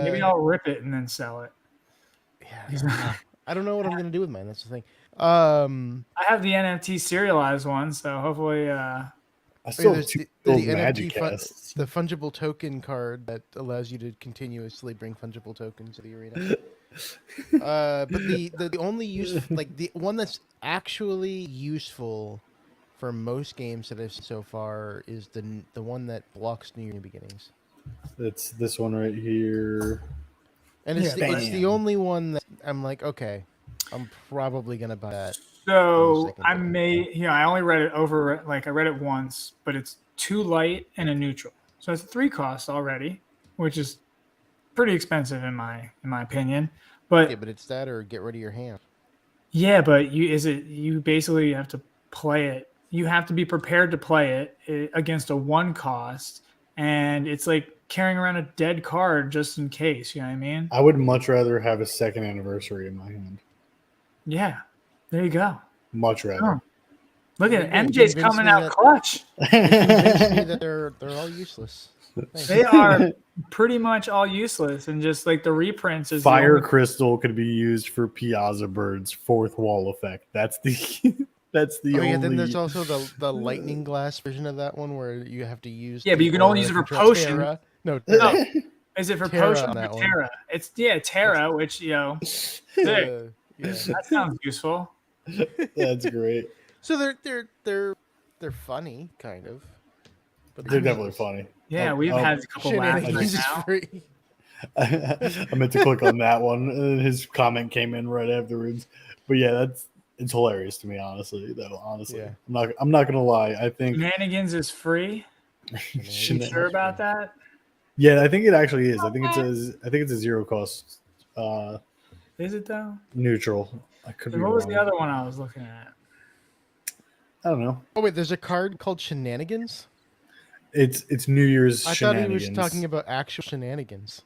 maybe I'll rip it and then sell it. Yeah, I don't know what I'm going to do with mine. That's the thing. I have the NFT serialized one, so hopefully. I still have the Magic casts. The fungible token card that allows you to continuously bring fungible tokens to the arena. But the only use, like the one that's actually useful for most games that I've seen so far, is the one that blocks new beginnings. It's this one right here. And it's the only one that I'm like, okay, I'm probably gonna buy that. So I only read it over, like I read it once, but it's 2 light and a neutral. So it's 3 costs already, which is pretty expensive in my opinion. But it's that or get rid of your hand. Yeah, but you basically have to play it. You have to be prepared to play it against a 1 cost, and it's like carrying around a dead card just in case. You know what I mean? I would much rather have a 2nd anniversary in my hand. Yeah. There you go. Much rather. Oh. Look at it. MJ's coming out clutch. That they're all useless. They are pretty much all useless, and just like the reprints is Fire Crystal could be used for Piazza Bird's 4th wall effect. That's the only. Yeah, then there's also the lightning glass version of that one where you have to use. Yeah, but you can only use it for potion. Terra. No. Is it for potion or Terra? It's Terra, which Yeah. That sounds useful. That's great. So they're funny, kind of. But they're definitely funny. Yeah, we've had a couple laughs right now. I meant to click on that one, and his comment came in right afterwards. But yeah, it's hilarious to me, honestly. Yeah. I'm not gonna lie. I think Shenanigans is free. You sure about that? Yeah, I think it actually is. I think it's a zero cost Is it though? neutral. I could be And what was the wrong. other one I was looking at? I don't know. Oh wait, there's a card called Shenanigans. It's New Year's I thought he was shenanigans. talking about actual shenanigans.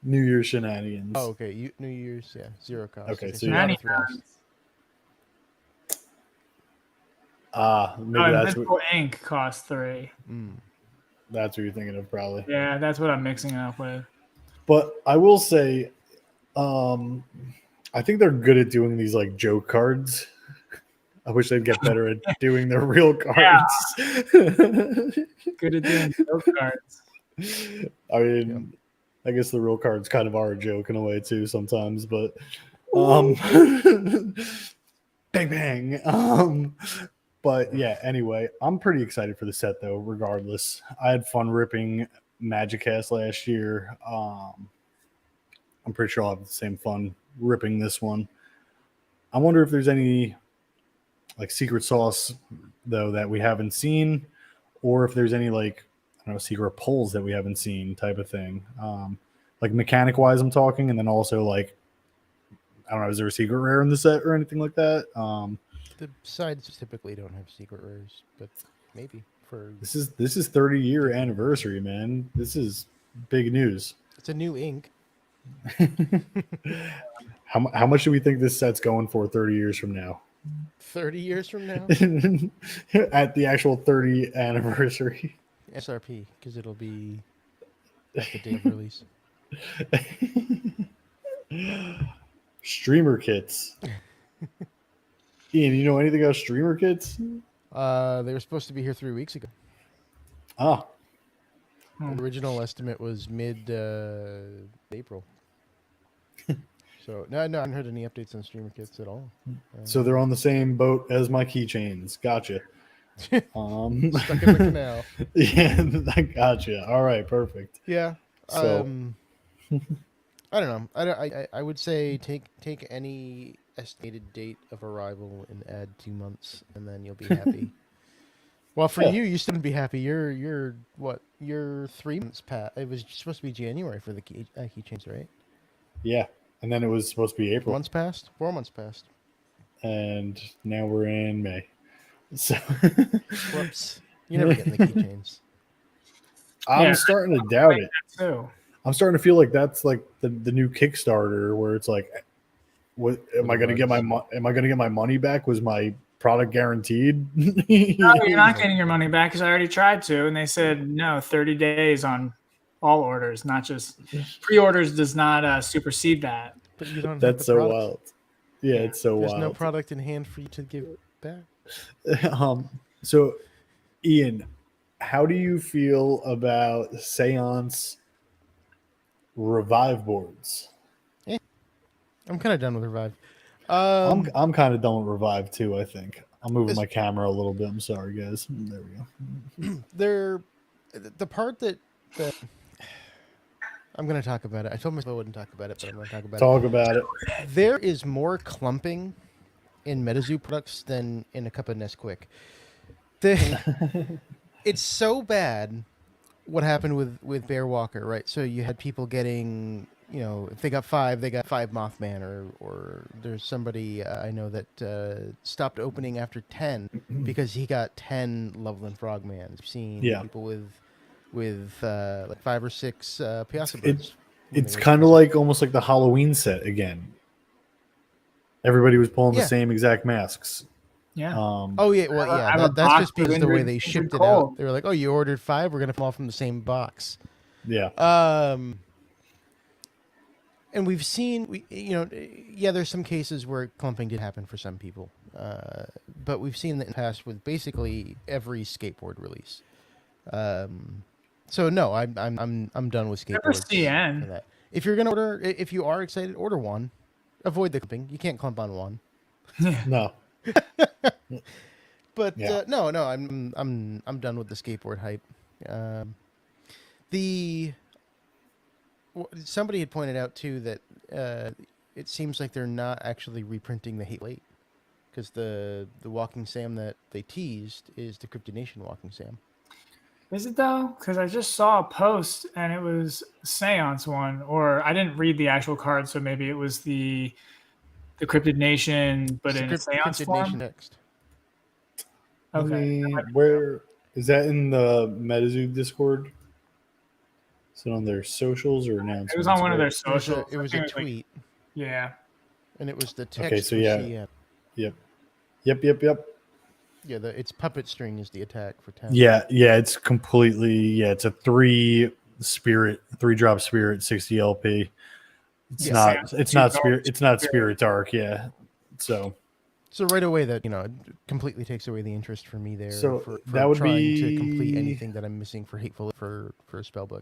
New Year's shenanigans. Oh, okay. New Year's, yeah, zero cost. Okay, so so yeah. out of 3 99. Maybe Oh, that's Invincible what Ink costs 3. that's what you're thinking of, probably. Yeah, that's what I'm mixing it up with. But I will say, I think they're good at doing these like joke cards. I wish they'd get better at doing their real cards. Good at doing joke cards. I mean, I guess the real cards kind of are a joke in a way too sometimes, but bang bang. But yeah, anyway, I'm pretty excited for the set though, regardless. I had fun ripping Magicast last year. I'm pretty sure I'll have the same fun ripping this one. I wonder if there's any like secret sauce though that we haven't seen, or if there's any like I don't know secret pulls that we haven't seen type of thing. Like mechanic wise, I'm talking, and then also like I don't know, is there a secret rare in the set or anything like that? The sides typically don't have secret rares, but maybe for This is 30-year anniversary, man. This is big news. it's a new ink. How much do we think this set's going for 30 years from now? 30 years from now, At the actual 30th anniversary. SRP, because it'll be the date of release. Streamer kits. Ian, you know anything about streamer kits? They were supposed to be here 3 weeks ago. Ah, The original estimate was mid April. So no, I haven't heard any updates on streamer kits at all. so they're on the same boat as my keychains. Gotcha. Stuck in the canal. Yeah, I gotcha. All right, perfect. Yeah. So I don't know. I would say take any estimated date of arrival and add 2 months, and then you'll be happy. Well, for Yeah. you still wouldn't be happy. You're what? You're 3 months past. It was supposed to be January for the keychains, right? yeah, and then it was supposed to be April, 4 months passed. and now we're in May. So Whoops! You never getting the keychains. I'm Yeah. starting to doubt it. So I'm starting to feel like that's like the new Kickstarter where it's like, what am I going to get am I going to get my money back? Was my product guaranteed? no, you're not getting your money back because I already tried to, and they said no, 30 days on all orders, not just pre-orders. Does not supersede that. But you don't. have That's the so product. wild. Yeah, it's so There's wild. no product in hand for you to give back. So, Ian, how do you feel about Seance Revive boards? I'm kind of done with Revive. I'm kind of done with Revive too. I think I'm moving This- my camera a little bit. I'm sorry, guys. There we go. They're the part that I'm going to talk about it. I told myself I wouldn't talk about it, but I'm going to talk about Talk about it. it. There is more clumping in Metazoo products than in a cup of Nesquik. It's so bad what happened with Bear Walker, right? So you had people getting, if they got 5, they got 5 Mothman, or there's somebody I know that stopped opening after 10 because he got 10 Loveland Frogmans. I've seen people with like 5 or 6 Piazza Birds. It's kind of like almost like the Halloween set again. Everybody was pulling the same exact masks. Yeah. Oh yeah, well I have yeah, a that's box just because with of the way Ingrid- they Ingrid shipped it Cole. out. They were like, "Oh, you ordered 5, we're gonna come all from the same box." Yeah. And we've seen, there's some cases where clumping did happen for some people, but we've seen that in the past with basically every skateboard release. So no, I'm done with Never skateboards. CN. For that. If you're gonna order, if you are excited, order one. Avoid the clumping. You can't clump on one. No. But Yeah. no, I'm done with the skateboard hype. Somebody had pointed out too that it seems like they're not actually reprinting the Hate Late, because the Walking Sam that they teased is the Cryptid Nation Walking Sam. Is it though? Because I just saw a post and it was a Seance one, or I didn't read the actual card, so maybe it was the Cryptid Nation, but It's in the a Seance Cryptid form. Nation text. Let Okay. me, where is that in the Metazoo Discord? Is it on their socials or announcements? It was on one of their It was socials. a, it was I a think it was tweet, yeah. and it was the text Okay, so for yeah. CM. Yep. Yep. Yeah, it's puppet string is the attack for 10. Yeah, it's completely, it's a 3-drop spirit 60 LP. It's Yeah. not Seance, two spirit, cards, it's not spirit. spirit dark, yeah. So So right away that, it completely takes away the interest for me there So for that would trying to be- complete anything that I'm missing for Hateful for a spellbook.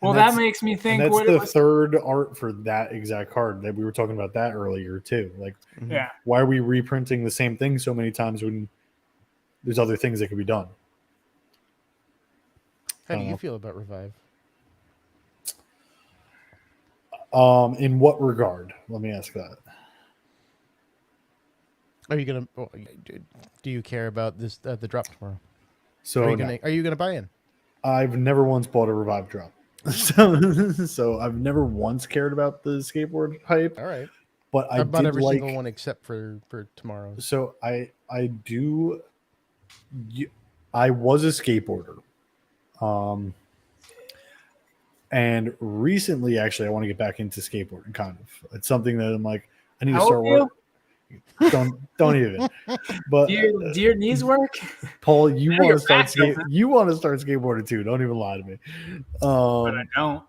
Well, And that that's- makes me and think that's what the it was. third art for that exact card that we were talking about that earlier too. Like, Yeah. why are we reprinting the same thing so many times when there's other things that could be done? How do don't you know. feel about Revive? In what regard? Let me ask that. Are you gonna? Do you care about this the drop tomorrow? So Are you gonna buy in? I've never once bought a Revive drop. So I've never once cared about the skateboard hype. All right. But I bought did every like, single one except for tomorrow. So I do. I was a skateboarder, and recently, actually, I want to get back into skateboarding. Kind of, it's something that I'm like, I need to How start old are you? work. Don't even. But Do your knees work? Paul, you know want your to start back doesn't. you want to start skateboarding too. Don't even lie to me. But I don't.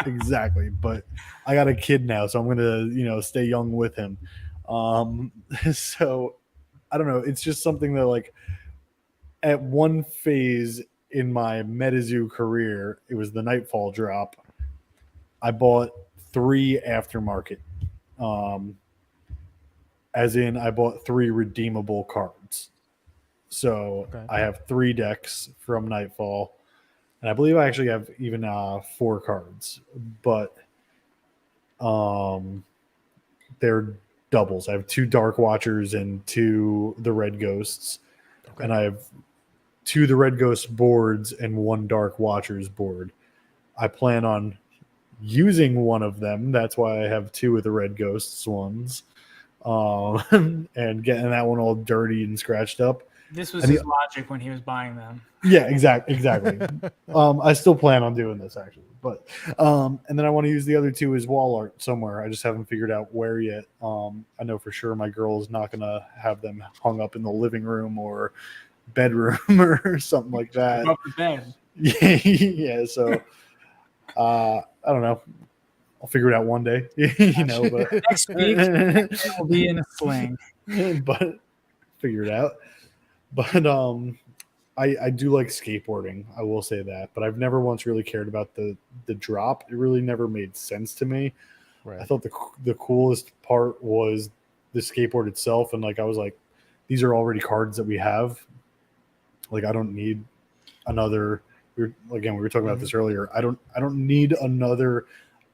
Exactly. But I got a kid now, so I'm gonna stay young with him. So I don't know. It's just something that, like, at one phase in my Metazoo career, it was the Nightfall drop. I bought 3 aftermarket. As in, I bought 3 redeemable cards. So Okay. I have 3 decks from Nightfall, and I believe I actually have even 4 cards, but they're doubles. I have 2 Dark Watchers and 2 the Red Ghosts, Okay. and I have 2 the Red Ghost boards and 1 Dark Watchers board. I plan on using one of them. That's why I have 2 of the Red Ghosts ones. And getting that one all dirty and scratched up. This was And his logic when he was buying them. Yeah, exactly. I still plan on doing this actually, but and then I want to use the other 2 as wall art somewhere. I just haven't figured out where yet. I know for sure my girl is not gonna have them hung up in the living room or bedroom or something like that. Above the bed. Yeah. So I don't know. I'll figure it out one day, but Next week it will be in a sling. but figure it out. But I do like skateboarding. I will say that, but I've never once really cared about the drop. It really never made sense to me. Right. I thought the coolest part was the skateboard itself, and like I was like, these are already cards that we have. Like I don't need another. We were talking about this earlier. I don't need another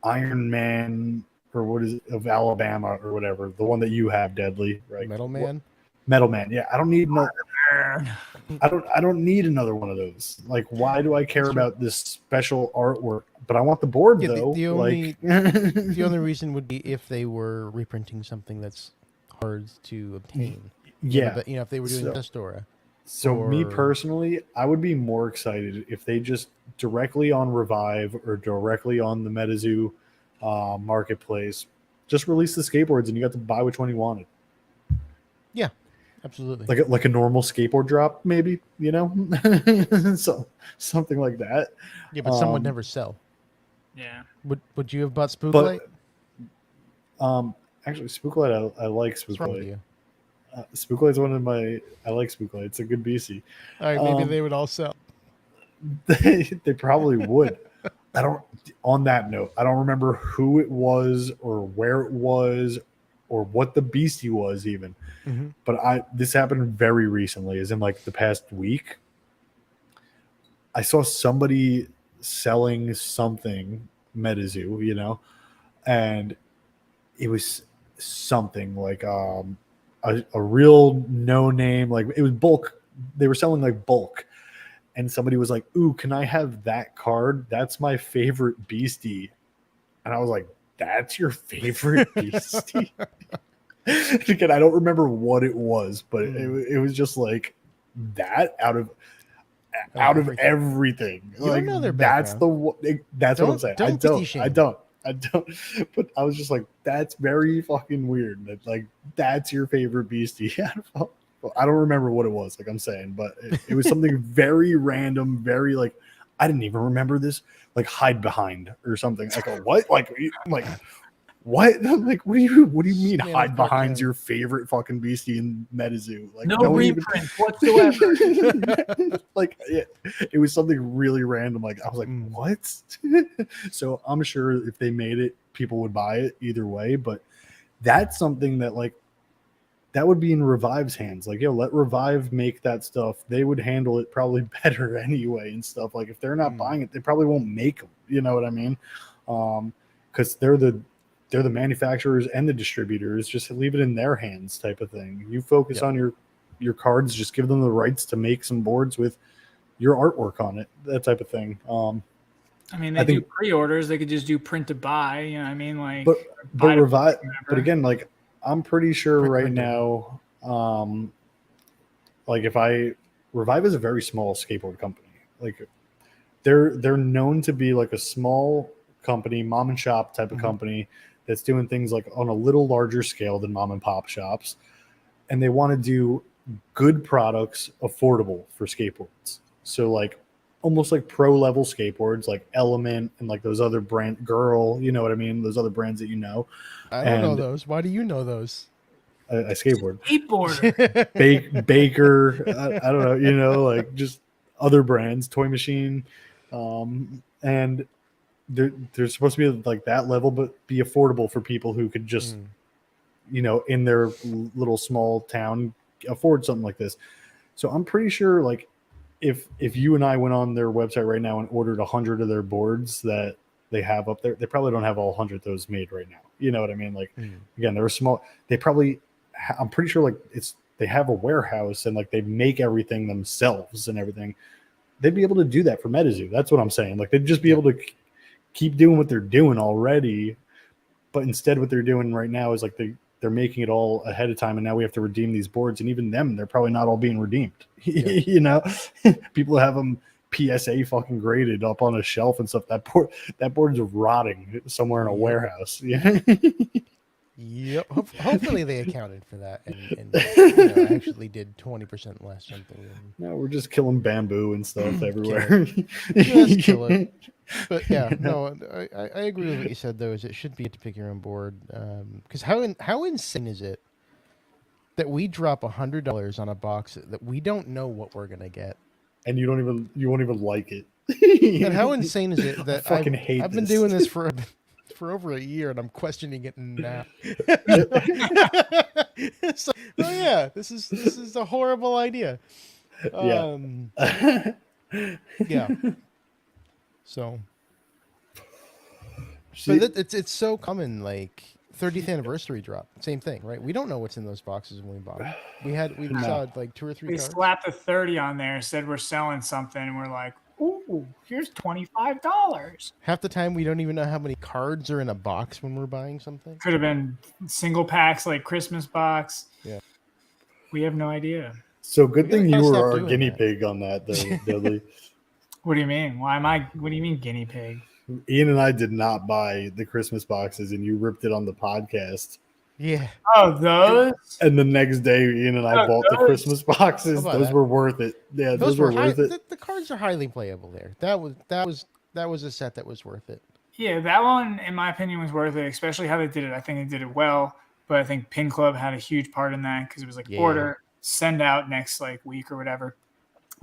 Iron Man or what is it, of Alabama or whatever, the one that you have, Deadly, right? Metal Man. Metal Man. Yeah, I don't need no. I don't need another one of those. Like, why do I care about this special artwork? But I want the board though. The only the only reason would be if they were reprinting something that's hard to obtain. Yeah. If they were doing Destora. So me personally, I would be more excited if they just directly on Revive or directly on the Metazoo marketplace just release the skateboards and you got to buy which one you wanted. Yeah, absolutely. Like a normal skateboard drop, maybe, so something like that. Yeah, but some would never sell. Yeah. Would you have bought Spooklight? Actually, Spooklight, I like What's wrong with Spooklight. you? Spooklight's one of my. I like Spooklight. It's a good Beastie. All right, maybe they would all sell. They probably would. I don't. On that note, I don't remember who it was or where it was or what the Beastie was even. Mm-hmm. But this happened very recently, as in like the past week. I saw somebody selling something Metazoo, and it was something like a real no name, like it was bulk. They were selling like bulk, and somebody was like, "Ooh, can I have that card? That's my favorite Beastie." And I was like, "That's your favorite Beastie?" Again, I don't remember what it was, but it was just like that out of everything. You like don't know their that's background. that's what I'm saying. I don't. But I was just like, that's very fucking weird. That like that's your favorite Beastie. I don't remember what it was. Like I'm saying, but it was something very random. Very like I didn't even remember this. Like hide behind or something. Like a what? Like what? Like, what do you mean Man, hide fuck behind him. your favorite fucking Beastie in Metazoo? Like No one reprint whatsoever. like it was something really random. Like I was like, what? So I'm sure if they made it, people would buy it either way. But that's something that like that would be in Revive's hands. Like, let Revive make that stuff. They would handle it probably better anyway and stuff. Like if they're not buying it, they probably won't make them. You know what I mean? Because they're the manufacturers and the distributors. Just leave it in their hands type of thing. You focus on your cards, just give them the rights to make some boards with your artwork on it, that type of thing. I mean, they do pre-orders. They could just do print to buy. You know what I mean? Like, but Revive, but again, like I'm pretty sure right now, like Revive is a very small skateboard company. Like they're known to be like a small company, mom and shop type of company that's doing things like on a little larger scale than mom and pop shops. And they want to do good products affordable for skateboards. So like almost like pro level skateboards like Element and like those other brand Girl, you know what I mean? Those other brands that you know. I don't know those. Why do you know those? I skateboard. Skateboarder. Baker, I don't know, you know, like just other brands, Toy Machine. And they're supposed to be like that level, but be affordable for people who could just, you know, in their little small town afford something like this. So I'm pretty sure like if you and I went on their website right now and ordered 100 of their boards that they have up there, they probably don't have all 100 of those made right now. You know what I mean? Like again, they're small. They probably, I'm pretty sure like they have a warehouse and like they make everything themselves and everything. They'd be able to do that for Metazoo. That's what I'm saying. Like they'd just be able to keep doing what they're doing already, but instead what they're doing right now is like they're making it all ahead of time, and now we have to redeem these boards, and even them, they're probably not all being redeemed. You know, people have them PSA fucking graded up on a shelf and stuff. That board's rotting somewhere in a warehouse. Yeah. Yep. Hopefully they accounted for that and you know, actually did 20% less something. No, we're just killing bamboo and stuff everywhere. Just kill it. But yeah, no, I agree with what you said though. Is it should be to pick your own board? Because how insane is it that we drop $100 on a box that we don't know what we're gonna get, and you won't even like it. And how insane is it that I've been doing this for over a year and I'm questioning it now. So, oh yeah, this is a horrible idea. Yeah. So, but it's so common. Like 30th anniversary drop, same thing, right? We don't know what's in those boxes when we bought them. We saw like 2 or 3 They cards. slapped a 30 on there, said we're selling something, and we're like, ooh, here's $25. Half the time we don't even know how many cards are in a box when we're buying something. Could have been single packs like Christmas box. Yeah. We have no idea. So good thing you were our guinea pig on that, though, Dudley. What do you mean? What do you mean guinea pig? Ian and I did not buy the Christmas boxes, and you ripped it on the podcast. Yeah. Oh, those? And the next day, Ian and I bought the Christmas boxes. Those were worth it. Yeah, those were worth it. The cards are highly playable there. That was a set that was worth it. Yeah, that one, in my opinion, was worth it, especially how they did it. I think they did it well, but I think Pin Club had a huge part in that because it was like order, send out next like week or whatever.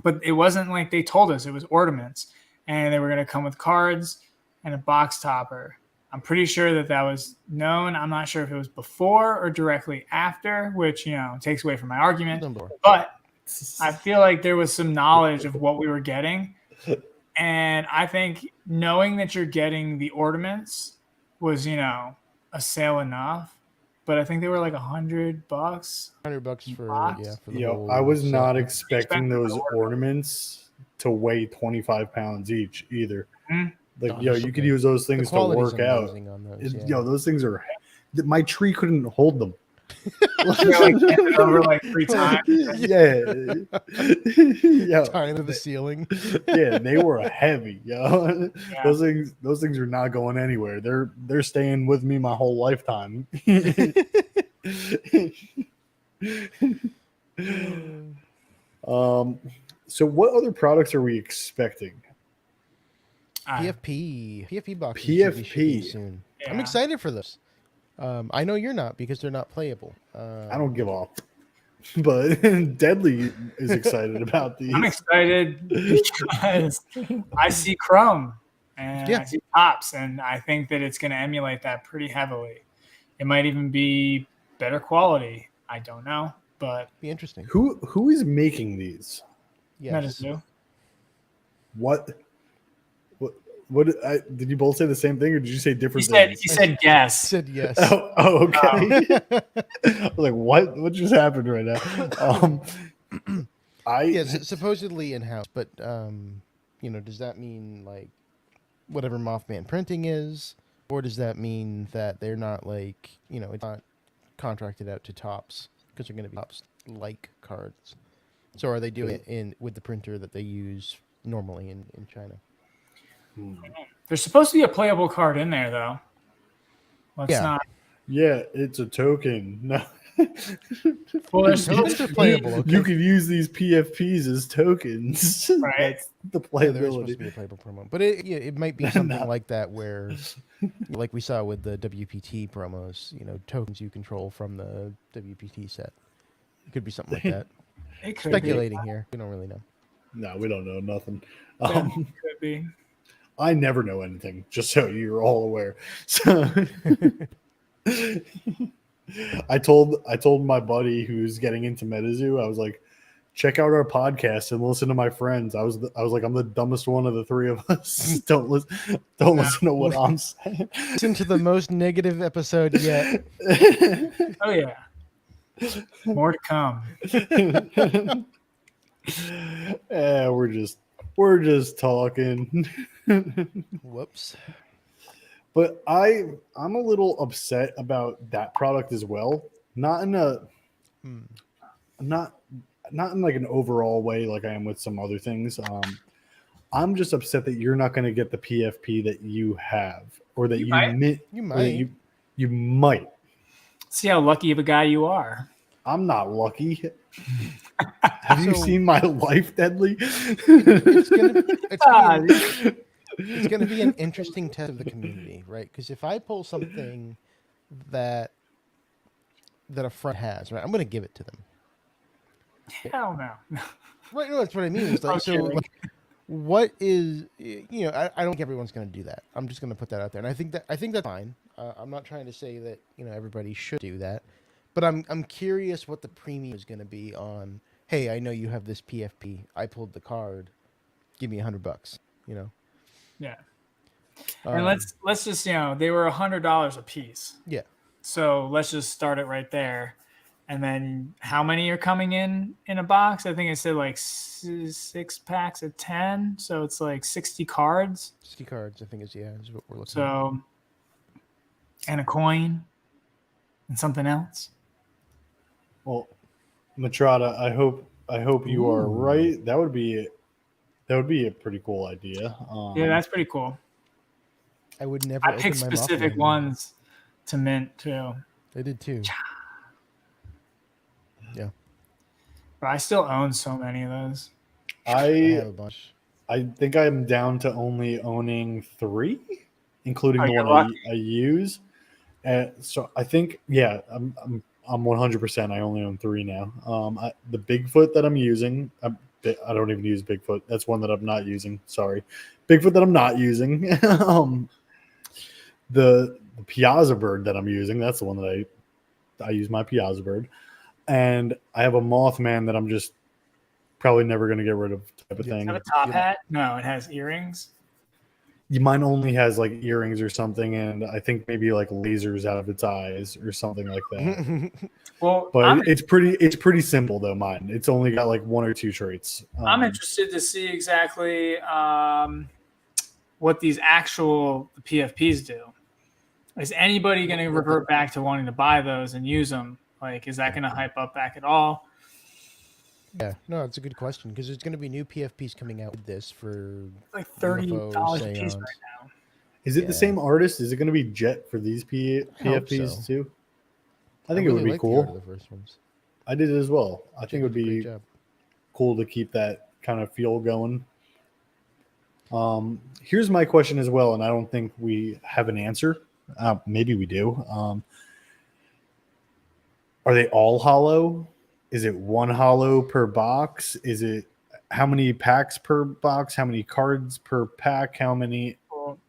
But it wasn't like they told us. It was ornaments, and they were going to come with cards and a box topper. I'm pretty sure that was known. I'm not sure if it was before or directly after, which, you know, takes away from my argument. But I feel like there was some knowledge of what we were getting. And I think knowing that you're getting the ornaments was, you know, a sale enough. But I think they were like $100. $100 for box? for the Yo, whole I was set. not expecting those ornaments to weigh 25 pounds each either. Mhm. Like, Oh, yo, they're so you could good. use those The things to quality's work out. amazing on those. Yeah. Yo, those things are. My tree couldn't hold them. You're like tip it over like 3 times. Yeah, yo, Tying to the ceiling. yeah, they were heavy, yo. Yeah. Those things are not going anywhere. They're staying with me my whole lifetime. So what other products are we expecting? PFP boxes should be shipping PFP. soon. Yeah. I'm excited for those. I know you're not because they're not playable. I don't give a. But Deadly is excited about these. I'm excited because I see Chrome and Yeah. I see Pops, and I think that it's going to emulate that pretty heavily. It might even be better quality. I don't know, but Be interesting. Who is making these? Yes. Metazoo. What did you both say the same thing, or did you say He different said things? he said guess. Said yes. Oh, okay. I was like, what just happened right now? Supposedly in house, but does that mean like whatever Mothman printing is, or does that mean that they're not like it's not contracted out to Tops because they're going to be Tops like cards? So are they doing it with the printer that they use normally in China? There's supposed to be a playable card in there, though. Let's Yeah. not. Yeah, it's a token. No. Well, there's Tokens are playable. Okay. You could use these PFPs as tokens. Right. That's the Yeah, there is supposed to playability. be a playable promo, but it might be something No. like that where, like we saw with the WPT promos, tokens you control from the WPT set. It could be something like that. It could Speculating here, we don't really know. No, we don't know nothing. Be. Yeah, could be. I never know anything, just so you're all aware. So I told my buddy who's getting into Metazoo, I was like, check out our podcast and listen to my friends. I was like, I'm the dumbest one of the three of us. Don't listen to what I'm saying. Listen to the most negative episode yet. Oh yeah. More to come. Yeah, we're just talking. Whoops. But I'm a little upset about that product as well. Not in a not in like an overall way like I am with some other things. I'm just upset that you're not going to get the PFP that you have, or that You You might. You might. See how lucky of a guy you are. I'm not lucky. Have you So- seen my life, Deadly? It's gonna be an interesting test of the community, right? Because if I pull something that a friend has, right, I'm gonna give it to them. Hell no. Right? No, that's what I mean. It's like, so, Okay. like, what is I don't think everyone's gonna do that. I'm just gonna put that out there, and I think that's fine. I'm not trying to say that everybody should do that, but I'm curious what the premium is gonna be on. Hey, I know you have this PFP. I pulled the card. Give me $100. Yeah. And let's just they were $100 a piece. Yeah. So let's just start it right there. And then how many are coming in a box? I think it said like 6 packs of 10. So it's like 60 cards. 60 cards, I think is what we're looking at. So, and a coin and something else. Well, Matrada, I hope you are right. That would be a pretty cool idea. Yeah, that's pretty cool. I would never. I picked open my specific Mothman. ones to mint too. I did too. Yeah, But I still own so many of those. I have a bunch. I think I'm down to only owning 3, including Oh, the you're one lucky. I use. So I think, yeah, I'm 100%. I only own 3 now. The Bigfoot that I'm using, I don't even use Bigfoot. That's one that I'm not using. Sorry, Bigfoot that I'm not using. The Piazza Bird that I'm using, that's the one that I use my Piazza Bird, and I have a Mothman that I'm just probably never going to get rid of, type of Yeah. Is thing. that a top Yeah. hat? No, it has earrings. Mine only has like earrings or something, and I think maybe like lasers out of its eyes or something like that. Well, But it's pretty simple though. Mine, it's only got like 1 or 2 traits. I'm interested to see exactly what these actual PFPs do. Is anybody going to revert back to wanting to buy those and use them? Like, is that going to hype up back at all? Yeah, no, it's a good question because there's going to be new PFPs coming out with this for Like $30 a piece Seance. right now. Is it the same artist? Is it going to be Jet for these PFPs so. too? I think it would be like the cool. art of the first ones. I did as well. I think it would Great be job. cool to keep that kind of feel going. Here's my question as well, and I don't think we have an answer. Maybe we do. Are they all hollow? Is it 1 hollow per box? Is it how many packs per box? How many cards per pack? How many? Well,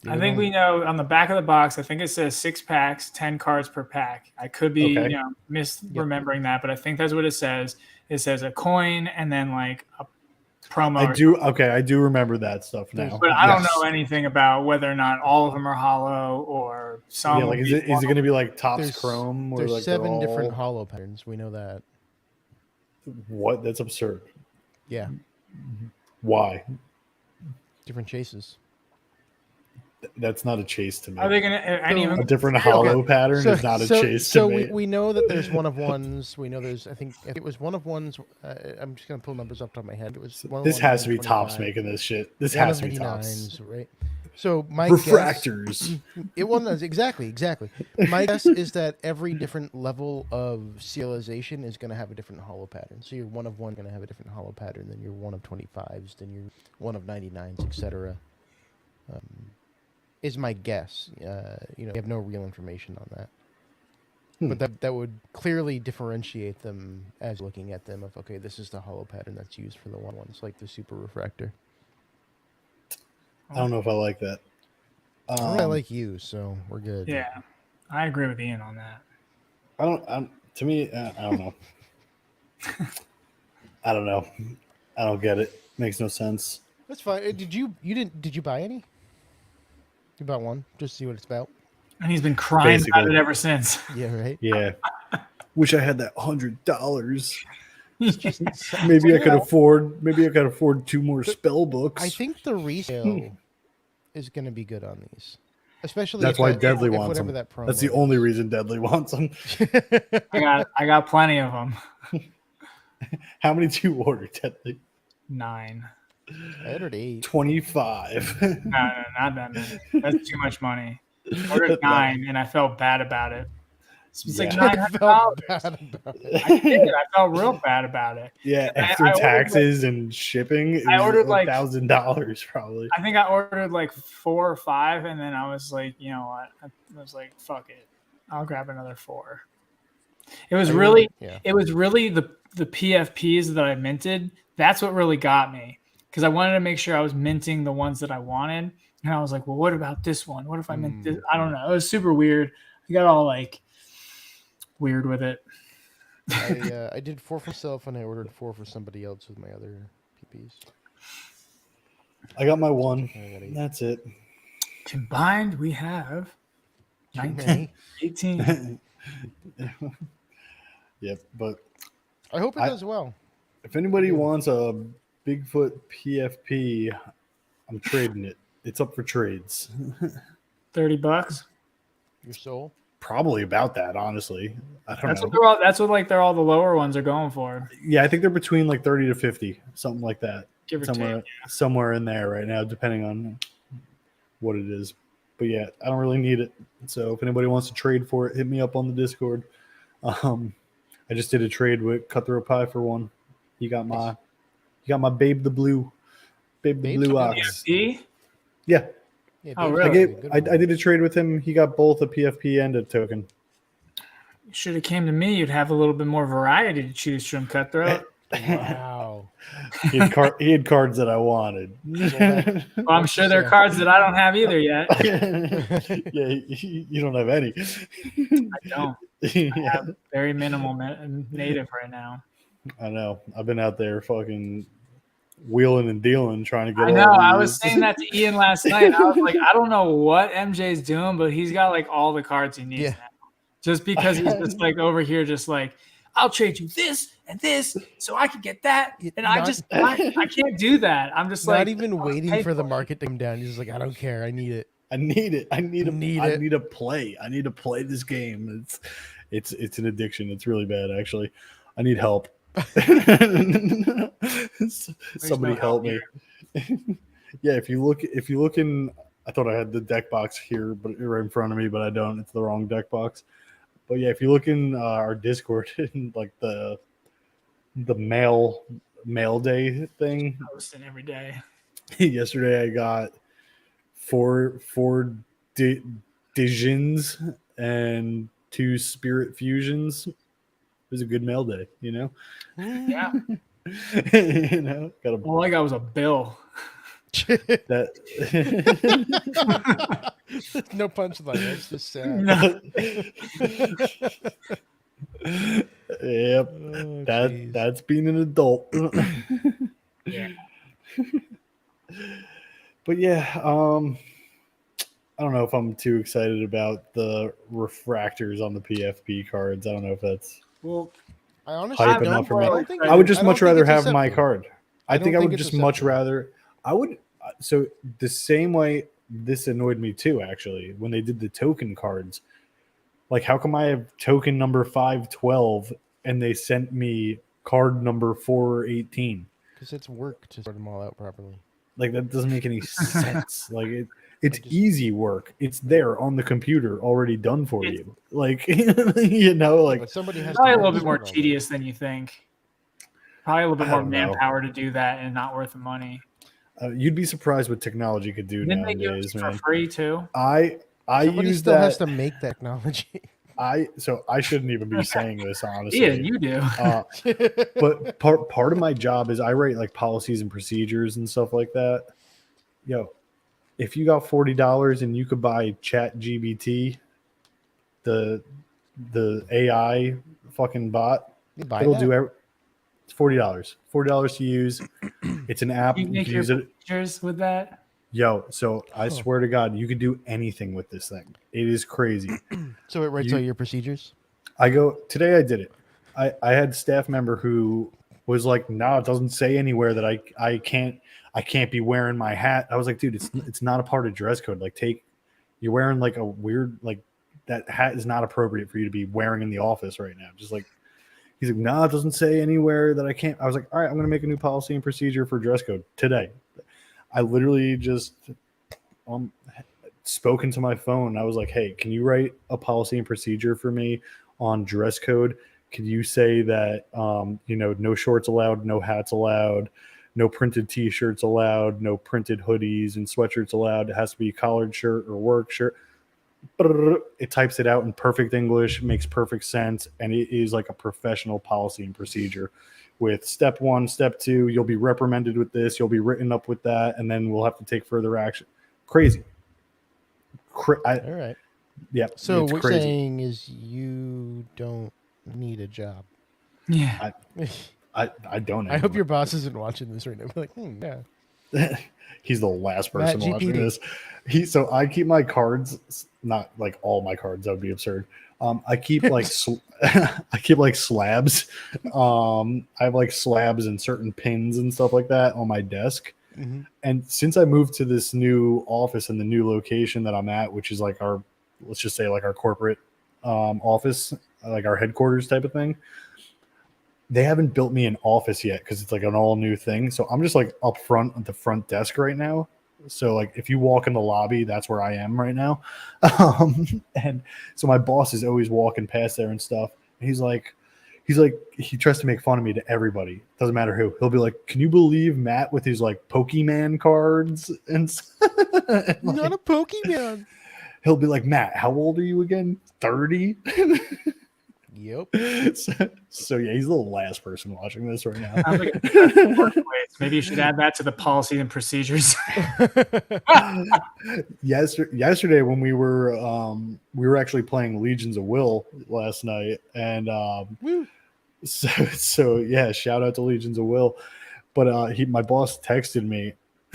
I think we know on the back of the box, I think it says 6 packs, 10 cards per pack. I could be misremembering that, but I think that's what it says. It says a coin and then like a promo. I do remember that stuff now. But I don't know anything about whether or not all of them are hollow or some. Yeah, like is it going to be like Topps Chrome? There's like 7 different hollow patterns. We know that. What? That's absurd. Yeah. Why? Different chases. That's not a chase to me. Are they going to a different hollow pattern is not a chase to me. So we know that there's one of ones. We know there's. I think it was one of ones. I'm just gonna pull numbers off the top of my head. It was one. This has to be Topps making this shit. This has to be Topps, right? So my refractors. It wasn't exactly. My guess is that every different level of serialization is going to have a different hollow pattern. So your 1 of 1 going to have a different hollow pattern than your 1 of 25s, than your 1 of 99s, etc. Is my guess. We have no real information on that. But that would clearly differentiate them as looking at them of, okay, this is the hollow pattern that's used for the ones like the super refractor. I don't know if I like that. I like you, so we're good. Yeah, I agree with Ian on that. To me, I don't know. I don't know. I don't get it. Makes no sense. That's fine. Did you buy any? You bought one just to see what it's about. And he's been crying about it ever since. Yeah, right. Yeah. Wish I had that $100. Maybe I could afford 2 more spell books. I think the resale is going to be good on these, especially. That's why Deadly wants them. That's the only reason Deadly wants them. I got plenty of them. How many do you order, Deadly? 9. I ordered 8. 25. No, not that many. That's too much money. I ordered 9, and I felt bad about it. It's like $900. I did. I felt real bad about it. Yeah, after taxes and shipping, I ordered like $1,000 probably. I think I ordered like 4 or 5, and then I was like, you know what? I was like, fuck it, I'll grab another 4. It was really the PFPs that I minted. That's what really got me, because I wanted to make sure I was minting the ones that I wanted, and I was like, well, what about this one? What if I mint this? I don't know. It was super weird. I got all like weird with it. I did 4 for myself, and I ordered 4 for somebody else with my other PPs. I got my 1. That's it. Combined, we have 19, 18. Yep, but I hope it does well. If anybody wants a Bigfoot PFP, I'm trading it. It's up for trades. $30. Your soul? Probably about that, honestly. I don't know. That's what they're all the lower ones are going for. Yeah, I think they're between like 30 to 50, something like that. Give or take, somewhere in there right now, depending on what it is. But yeah, I don't really need it. So if anybody wants to trade for it, hit me up on the Discord. I just did a trade with Cutthroat Pie for 1. He got my Babe the Blue Ox. PFP? Yeah. Oh, really? I did a trade with him. He got both a PFP and a token. You should have came to me. You'd have a little bit more variety to choose from, Cutthroat. Wow. He had cards that I wanted. Well, I'm sure there are cards that I don't have either yet. Yeah, you don't have any. I don't. I have very minimal native right now. I know. I've been out there fucking wheeling and dealing, trying to get I know. all I was these. saying that to Ian last night. I was like, I don't know what MJ's doing, but he's got like all the cards he needs Yeah. now. Just because he's just like over here, just like, I'll trade you this and this so I can get that. And I can't do that. I'm just Not like, even waiting for the market to come down. He's just like, I don't care. I need it. I need it. I need to play. I need to play this game. It's an addiction. It's really bad, actually. I need help. Somebody help me. Yeah, if you look in, I thought I had the deck box here, but right in front of me, but I don't. It's the wrong deck box. But yeah, if you look in our Discord, in like the mail day thing, posting every day. Yesterday I got four Dijins and 2 Spirit Fusions. It was a good mail day, you know? Yeah. You know, all I got was a bill. That no punchline. It's just sad. No. Yep. Oh, that's being an adult. Yeah. But yeah, I don't know if I'm too excited about the refractors on the PFP cards. I don't know if that's I honestly hype don't, enough for me. I I would just don't much think rather it's have my acceptable. card. I think I think would it's just much acceptable. rather. I would. So the same way this annoyed me too. Actually, when they did the token cards, like how come I have token number 512 and they sent me card number 418? Because it's work to sort them all out properly. Like that doesn't make any sense. Like it's easy work. It's there on the computer already done for you. Like you know, like But somebody has probably to a little bit more sort all that. tedious than you think. Probably a little bit I more don't know. manpower to do that and not worth the money. You'd be surprised what technology could do Didn't they give nowadays, it for man. free too? I Somebody use still that. has to make technology. I shouldn't even be saying this, honestly. Yeah, you do. But part of my job is I write like policies and procedures and stuff like that. Yo, if you got $40 and you could buy Chat GBT, the AI fucking bot, You buy it'll that? do it's $40. $40 to use. It's an app. You You make can your use it. pictures with that. Yo, so I swear to God, you could do anything with this thing. It is crazy. So it writes all your procedures? Today I did it. I had a staff member who was like, no, it doesn't say anywhere that I can't be wearing my hat. I was like, dude, it's not a part of dress code. Like you're wearing like a weird, like that hat is not appropriate for you to be wearing in the office right now. Just like, he's like, no, it doesn't say anywhere that I can't. I was like, all right, I'm going to make a new policy and procedure for dress code today. I literally just spoke into my phone. I was like, hey, can you write a policy and procedure for me on dress code? Could you say that, no shorts allowed, no hats allowed, no printed T-shirts allowed, no printed hoodies and sweatshirts allowed. It has to be a collared shirt or work shirt. It types it out in perfect English, makes perfect sense, and it is like a professional policy and procedure with step 1, step 2, you'll be reprimanded with this, you'll be written up with that, and then we'll have to take further action. Crazy. All right. Yeah. So it's what crazy. you're saying is you don't need a job. Yeah. I don't. I hope your boss isn't watching this right now. Like, yeah. He's the last person Matt watching GPD. this. So I keep my cards, not like all my cards. That would be absurd. I keep like I keep like slabs. I have like slabs and certain pins and stuff like that on my desk. Mm-hmm. And since I moved to this new office and the new location that I'm at, which is like let's just say like our corporate office, like our headquarters type of thing, they haven't built me an office yet because it's like an all new thing. So I'm just like up front at the front desk right now. So like if you walk in the lobby, that's where I am right now. And so my boss is always walking past there and stuff. And he tries to make fun of me to everybody. Doesn't matter who. He'll be like, "Can you believe Matt with his like Pokemon cards?" And Not a Pokemon. He'll be like, "Matt, how old are you again? 30?" Yep. So yeah, he's the last person watching this right now. Sounds like a workplace. Maybe you should add that to the policies and procedures. Yesterday when we were actually playing Legions of Will last night, and so yeah, shout out to Legions of Will. But my boss texted me,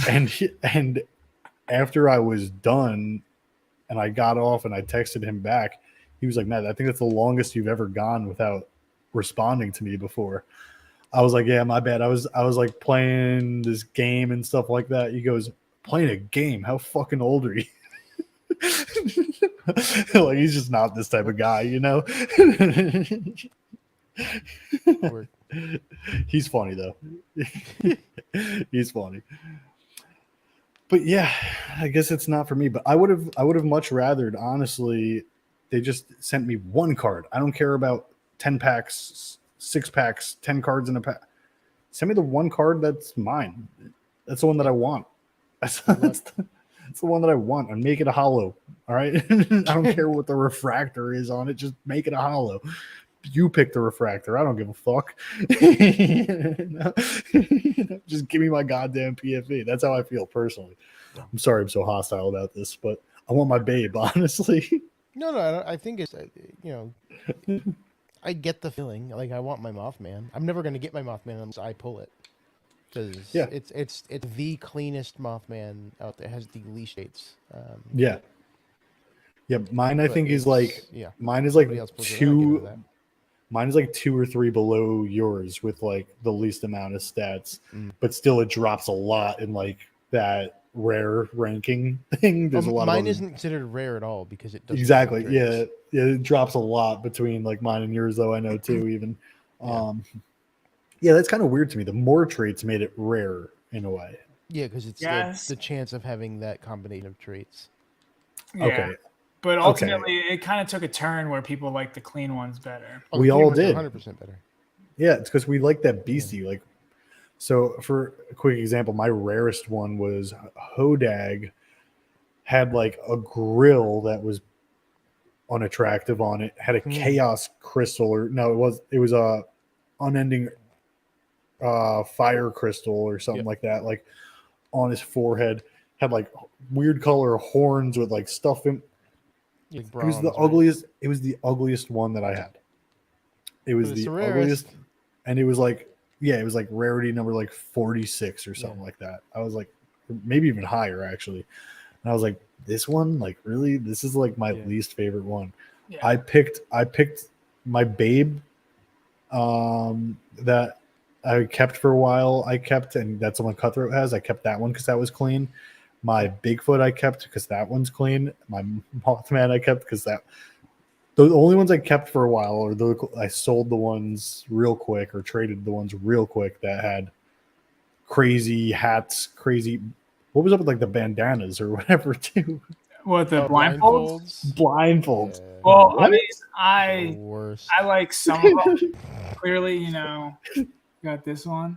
and after I was done, and I got off, and I texted him back, he was like, "Matt, I think that's the longest you've ever gone without responding to me before." I was like, "Yeah, my bad. I was like playing this game and stuff like that." He goes, "Playing a game? How fucking old are you?" Like, he's just not this type of guy, you know. He's funny though. He's funny. But yeah, I guess it's not for me. But I would have much rathered, honestly, they just sent me one card. I don't care about 10 packs, 6 packs, 10 cards in a pack. Send me the one card that's mine. That's the one that I want. That's the one that I want. And make it a hollow. All right. I don't care what the refractor is on it. Just make it a hollow. You pick the refractor. I don't give a fuck. Just give me my goddamn PFE. That's how I feel personally. I'm sorry I'm so hostile about this, but I want my babe, honestly. No, I think it's, I get the feeling. Like, I want my Mothman. I'm never going to get my Mothman unless I pull it. Because it's the cleanest Mothman out there. It has the least shades. Yeah, mine I think is like, mine is like two. Mine is like 2 or 3 below yours with like the least amount of stats, but still it drops a lot in like that rare ranking thing. There's a lot. Mine isn't considered rare at all because it doesn't. Exactly. Yeah, it drops a lot between like mine and yours, though. I know too. Even. Yeah, that's kind of weird to me. The more traits made it rare in a way. Yeah, because it's the chance of having that combination of traits. Yeah. Okay. But ultimately, it kind of took a turn where people like the clean ones better. We all did. 100% better. Yeah, it's because we like that Beastie. Yeah. Like, so for a quick example, my rarest one was Hodag had like a grill that was unattractive on it, had a chaos crystal, or no, it was a unending fire crystal or something like that, like on his forehead, had like weird color horns with like stuff in. Like bronze, it was the ugliest. It was the ugliest one that I had. It was the ugliest, and it was like, it was like rarity number like 46 or something like that. I was like, maybe even higher actually. And I was like, this one, like, really, this is like my least favorite one. Yeah. I picked my babe, that I kept for a while. And that's the one Cutthroat has. I kept that one because that was clean. My Bigfoot I kept because that one's clean. My Mothman I kept because the only ones I kept for a while are I sold the ones real quick or traded the ones real quick that had crazy hats, what was up with like the bandanas or whatever too? What, the blindfolds? Blindfolds. Yeah. Well, what? I mean, I like some of them. Clearly, you got this one.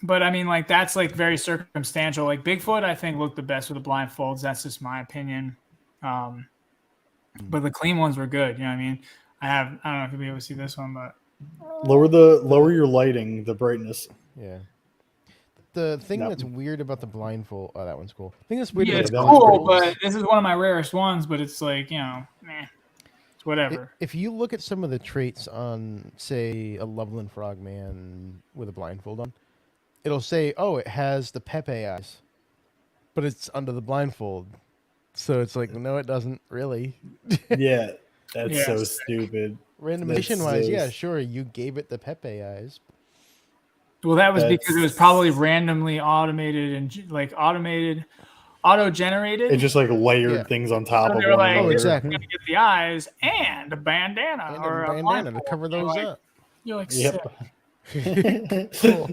But I mean, like, that's like very circumstantial. Like Bigfoot, I think looked the best with the blindfolds. That's just my opinion. But the clean ones were good. You know what I mean? I don't know if you'll be able to see this one, but lower your lighting, the brightness. Yeah. The thing that's weird about the blindfold. Oh, that one's cool. The thing that's weird. Yeah, it's cool, but this is one of my rarest ones. But it's like, it's whatever. If you look at some of the traits on, say, a Loveland Frogman with a blindfold on, it'll say, "Oh, it has the Pepe eyes," but it's under the blindfold. So it's like, no, it doesn't really. Yeah, that's so stupid. Randomization-wise, sure, you gave it the Pepe eyes. Well, that was because it was probably randomly automated and like auto-generated. It just like layered things on top of one like, another. Exactly. Going to get the eyes and a bandana to cover those up. You're like, cool.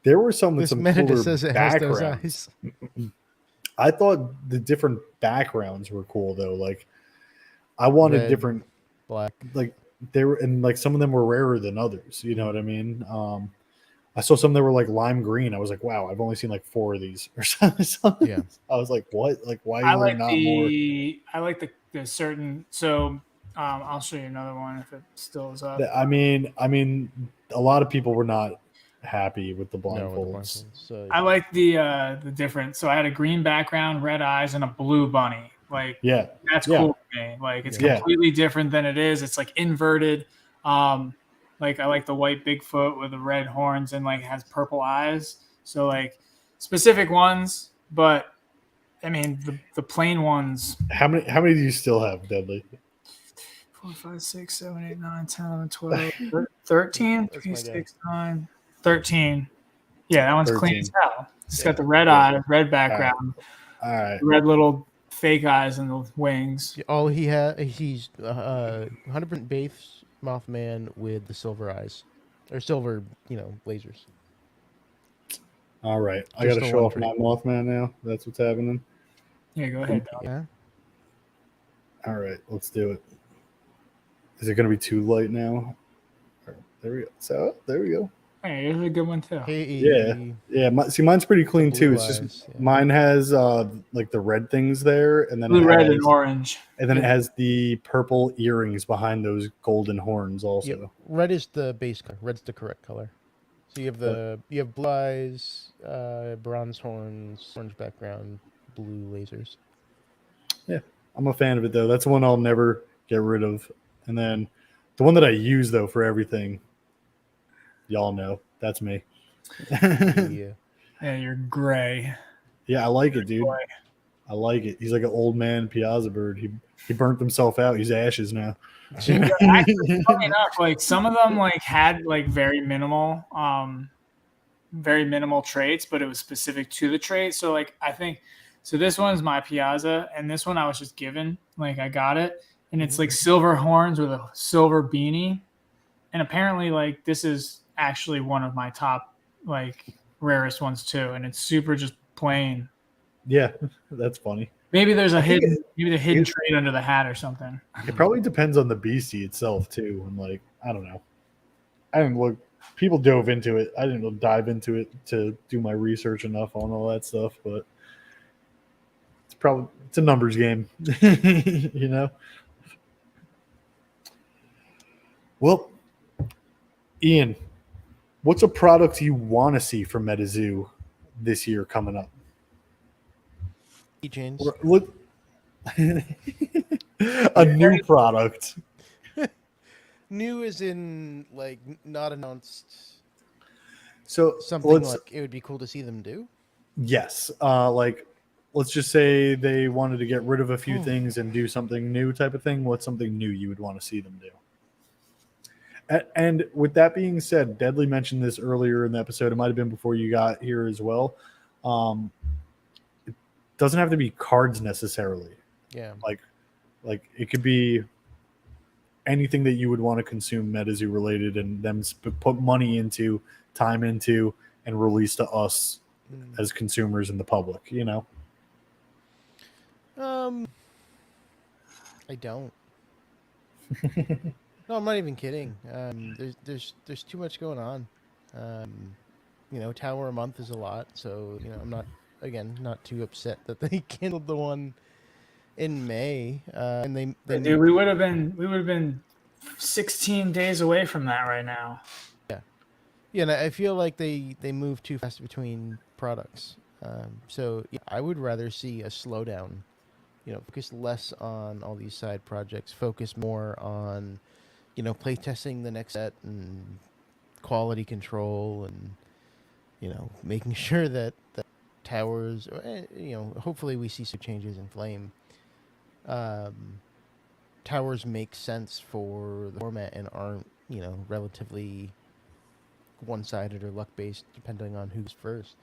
There were some with some cooler says it backgrounds. Has those eyes. I thought the different backgrounds were cool though. Like, I wanted Red, different, black. Like they were, and like some of them were rarer than others. You know what I mean? I saw some that were like lime green. I was like, wow, I've only seen like 4 of these or something. Yeah. I was like, what? Like, why is there not more? I like the certain. So I'll show you another one if it still is up. I mean, a lot of people were not happy with the blindfolds. So, I like the different. So I had a green background, red eyes, and a blue bunny. Like, that's cool to me. Like, it's completely different than it is. It's like inverted. Like I like the white Bigfoot with the red horns and like has purple eyes. So like specific ones, but I mean the plain ones. How many do you still have, Deadly? 4, 5, 6, 7, 8, 9, 10, 11, 12, 13, That's 3, my guy. 6, 9, 13. Yeah, that one's clean 13. as hell. It's Yeah. got the red eyes, red background, All right. red little fake eyes and the wings. All he has, he's 100% base Mothman with the silver eyes, or silver, lasers. All right. I Just got to the show one off for my you. Mothman now. That's what's happening. Yeah, go ahead. Yeah. All right. Let's do it. Is it going to be too light now? All right, there we go. So, there we go. Hey, here's a good one too. Hey, Yeah. Mine's pretty clean too. blue It's just eyes, yeah. mine has like the red things there, and then Blue, it red, has, and orange. and then it has the purple earrings behind those golden horns also. Yep. Red is the base color. Red's the correct color. So you have blue eyes, bronze horns, orange background, blue lasers. I'm a fan of it though. That's one I'll never get rid of. And then the one that I use though for everything, y'all know, that's me. Yeah. Yeah, you're gray. Yeah, I like it, dude. Boy. I like it. He's like an old man Piazza bird. He burnt himself out. He's ashes now. Actually, funny enough, like some of them like had like very minimal traits, but it was specific to the trait. So like I think so this one's my Piazza, and this one I was just given. Like I got it, and it's like silver horns with a silver beanie. And apparently like this is actually one of my top like rarest ones too, and it's super just plain. Yeah, that's funny. Maybe there's a think hidden trait under the hat or something. It probably depends on the Beastie itself too. And like, I don't know. I didn't look. People dove into it. I didn't dive into it to do my research enough on all that stuff, but it's a numbers game, you know. Well, Ian, what's a product you want to see from Metazoo this year coming up? Keychains. Look, a new product. New is in like not announced. So Something like it would be cool to see them do. Yes, like let's just say they wanted to get rid of a few things and do something new, type of thing. What's something new you would want to see them do? And with that being said, Deadly mentioned this earlier in the episode. It might have been before you got here as well. It doesn't have to be cards necessarily. Yeah. Like it could be anything that you would want to consume Metazoo related, and them put money into, time into, and release to us as consumers and the public. You know. I don't. No, I'm not even kidding. There's too much going on. Tower a month is a lot, so I'm not too upset that they canceled the one in May. And Dude, we would have been 16 days away from that right now. Yeah, and I feel like they move too fast between products. So yeah, I would rather see a slowdown. Focus less on all these side projects. Focus more on playtesting the next set and quality control, and making sure that the towers, hopefully we see some changes in flame. Towers make sense for the format and aren't relatively one-sided or luck-based depending on who's first.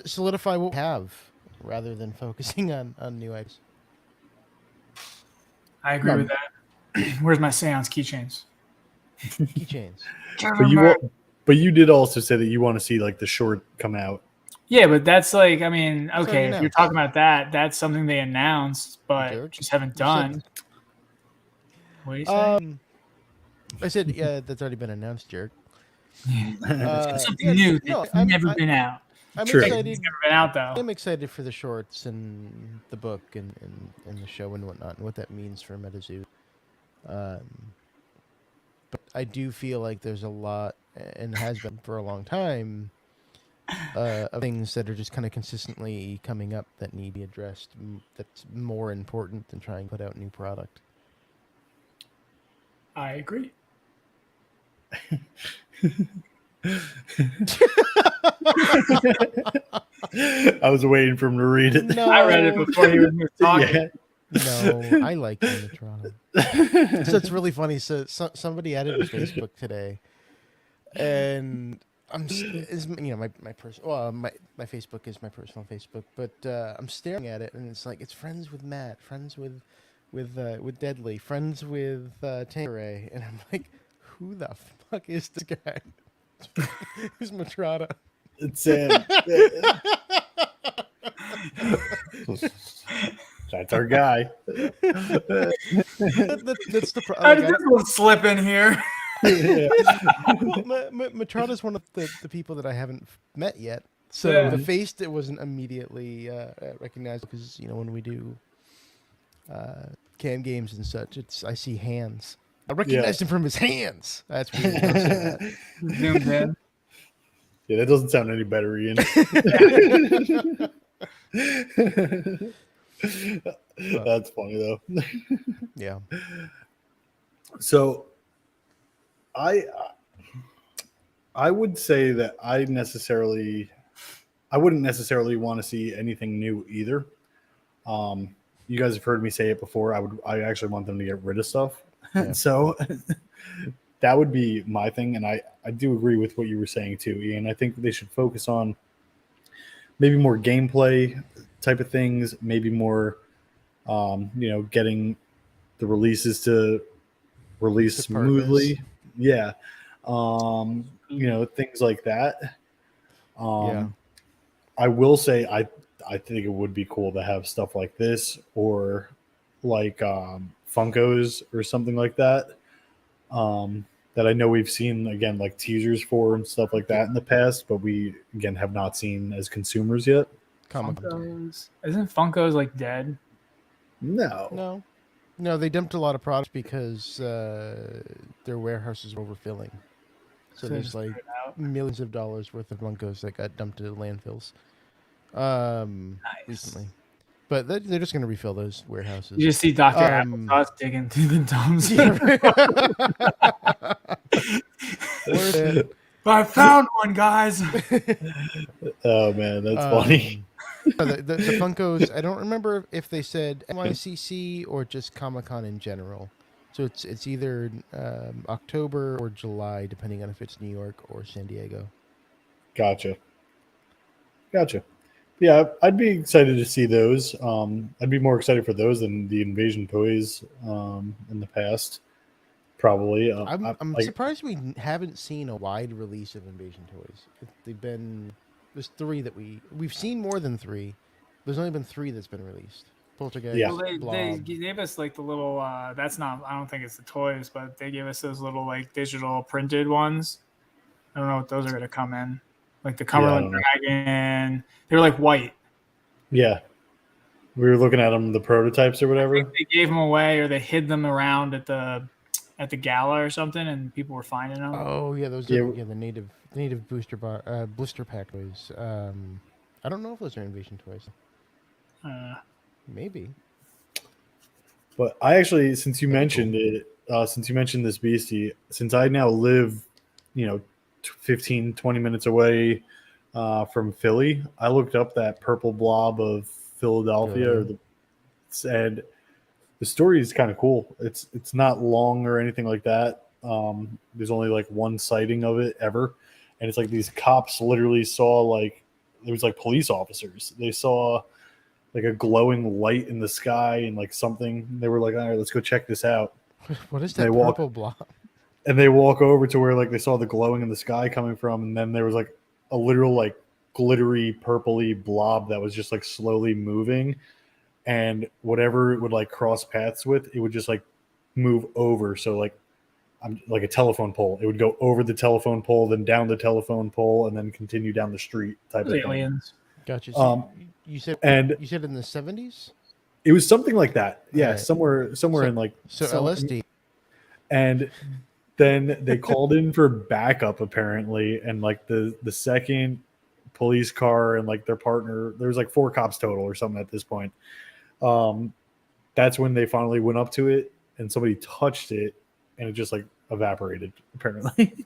Solidify what we have rather than focusing on new items. I agree with that. Where's my Seance keychains? Keychains. But you did also say that you want to see like the short come out. Yeah, but that's like, I mean, okay, if announced. you're talking about that, that's something they announced, but George? just haven't done. What do you say? I said, yeah, that's already been announced, Jared. Something new that's never been out. I'm True. excited. It's never been out though. I'm excited for the shorts and the book and the show and whatnot and what that means for Metazoo. But I do feel like there's a lot, and has been for a long time, of things that are just kind of consistently coming up that need to be addressed. That's more important than trying to put out new product. I agree. I was waiting for him to read it. No, I read it before he was talking. Yeah. no, I like you, Toronto. So it's really funny. So somebody added to Facebook today, and my Facebook is my personal Facebook, but I'm staring at it, and it's like it's friends with Matt, friends with Deadly, friends with Tangeray, and I'm like, who the fuck is this guy? Who's Matrata? It's that's our guy. That's the How did this one slip in here? Yeah. Matrata's one of the people that I haven't met yet. So Yeah. the face that wasn't immediately recognized because when we do cam games and such, I see hands. I recognized him from his hands. That's weird. Don't say that. Zoomed in. Yeah, that doesn't sound any better, Ian. That's funny though. Yeah. So I would say that I wouldn't necessarily want to see anything new either. You guys have heard me say it before. I actually want them to get rid of stuff. Yeah. So that would be my thing. And I do agree with what you were saying too, Ian. I think they should focus on maybe more gameplay type of things, maybe more, getting the releases to release smoothly. Yeah. Things like that. Yeah. I will say I think it would be cool to have stuff like this or like Funkos or something like that. That I know we've seen again like teasers for and stuff like that in the past, but we again have not seen as consumers yet. Funkos. Isn't Funkos like dead? No. No, they dumped a lot of products because their warehouses were overfilling. So they there's just like threw it out. millions of dollars worth of Funkos that got dumped into landfills recently. But they're just going to refill those warehouses. You just see Dr. Applesauce digging through the dumpster. Worth it. I found one, guys. Oh man, that's funny. The Funkos, I don't remember if they said NYCC or just Comic-Con in general. So it's either October or July, depending on if it's New York or San Diego. Gotcha. Yeah, I'd be excited to see those. I'd be more excited for those than the Invasion toys in the past. Probably. I'm surprised we haven't seen a wide release of Invasion toys. There's 3 that we've seen more than 3. There's only been 3 that's been released. Poltergeist, Yeah. Well, they Blob. gave us like the little. That's not. I don't think it's the toys, but they gave us those little like digital printed ones. I don't know what those are going to come in. Like the Cumberland Dragon. They were like white. Yeah. We were looking at them, the prototypes or whatever. I think they gave them away, or they hid them around at the gala or something, and people were finding them. Oh yeah, those are the native blister pack toys. I don't know if those are Invasion toys. Maybe. But I actually, since you mentioned it, since you mentioned this Beastie, since I now live, 15, 20 minutes away from Philly, I looked up that purple blob of Philadelphia, and the story is kind of cool. It's not long or anything like that. There's only like one sighting of it ever, and it's like these cops literally saw like it was like police officers. They saw like a glowing light in the sky and like something. They were like, all right, let's go check this out. What is that purple blob? And they walk over to where like they saw the glowing in the sky coming from, and then there was like a literal like glittery purpley blob that was just like slowly moving, and whatever it would like cross paths with, it would just like move over. So like like a telephone pole, it would go over the telephone pole, then down the telephone pole, and then continue down the street type of aliens. Gotcha. So you said in the 70s? It was something like that. Yeah, right. somewhere in like LSD. And then they called in for backup apparently, and like the second police car and like their partner, there was like 4 cops total or something at this point. That's when they finally went up to it, and somebody touched it, and it just like evaporated. Apparently,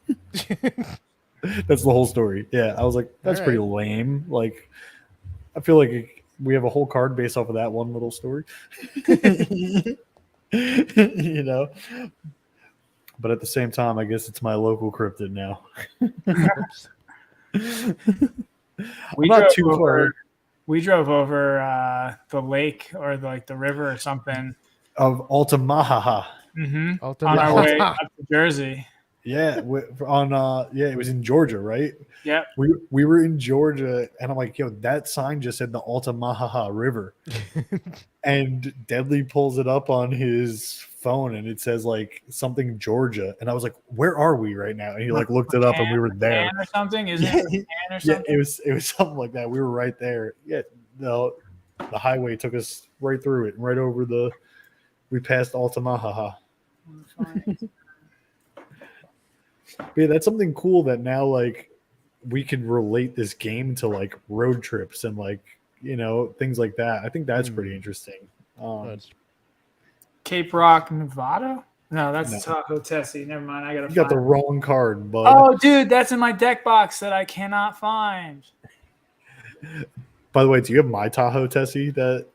that's the whole story. Yeah, I was like, that's pretty lame. Like, I feel like we have a whole card based off of that one little story. You know. But at the same time, I guess it's my local cryptid now. We not drove too far. We drove over the lake or the river or something Of Altamaha. on our way up to Jersey. Yeah, it was in Georgia, right? Yep. We were in Georgia, and I'm like, yo, that sign just said the Altamaha River. And Deadly pulls it up on his phone, and it says like something Georgia, and I was like, where are we right now? And he like looked it up, and we were there. Or something? Isn't it or something? Yeah, it was something like that. We were right there. Yeah, the highway took us right through it, and right over we passed Altamaha. Yeah, that's something cool that now like we can relate this game to like road trips and like, you know, things like that. I think that's pretty interesting. Cape Rock, Nevada? No, that's Tahoe, Tessie. Never mind. I got the wrong card, bud. Oh, dude, that's in my deck box that I cannot find. By the way, do you have my Tahoe Tessie that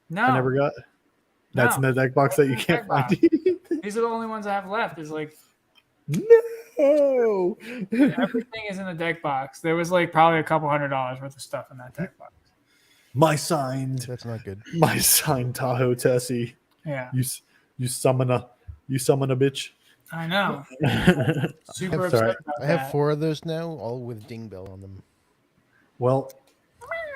I never got? That's in the deck box that you can't find. These are the only ones I have left. There's like no. Everything is in the deck box. There was like probably a couple $100 worth of stuff in that deck box. My signed. That's not good. My signed Tahoe Tessie. Yeah. You summon a bitch. I know. Super upset about that. I have 4 of those now, all with ding bell on them. Well,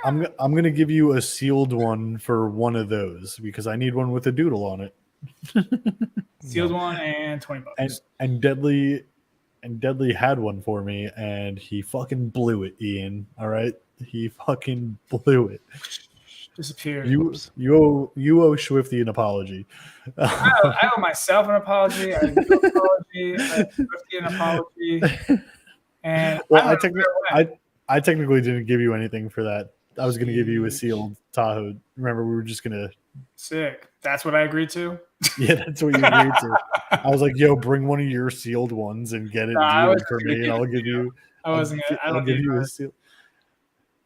I'm gonna give you a sealed one for one of those because I need one with a doodle on it. Sealed one and $20. And Deadly had one for me, and he fucking blew it, Ian. All right, he fucking blew it. Disappeared. You owe Swifty an apology. I owe myself an apology. I owe you an apology. I owe Swifty an apology. And well, I technically didn't give you anything for that. I was going to give you a sealed Tahoe. Remember, we were just going to. Sick. That's what I agreed to? Yeah, that's what you agreed to. I was like, yo, bring one of your sealed ones and get it for me, and I'll give you. I'll give you a seal.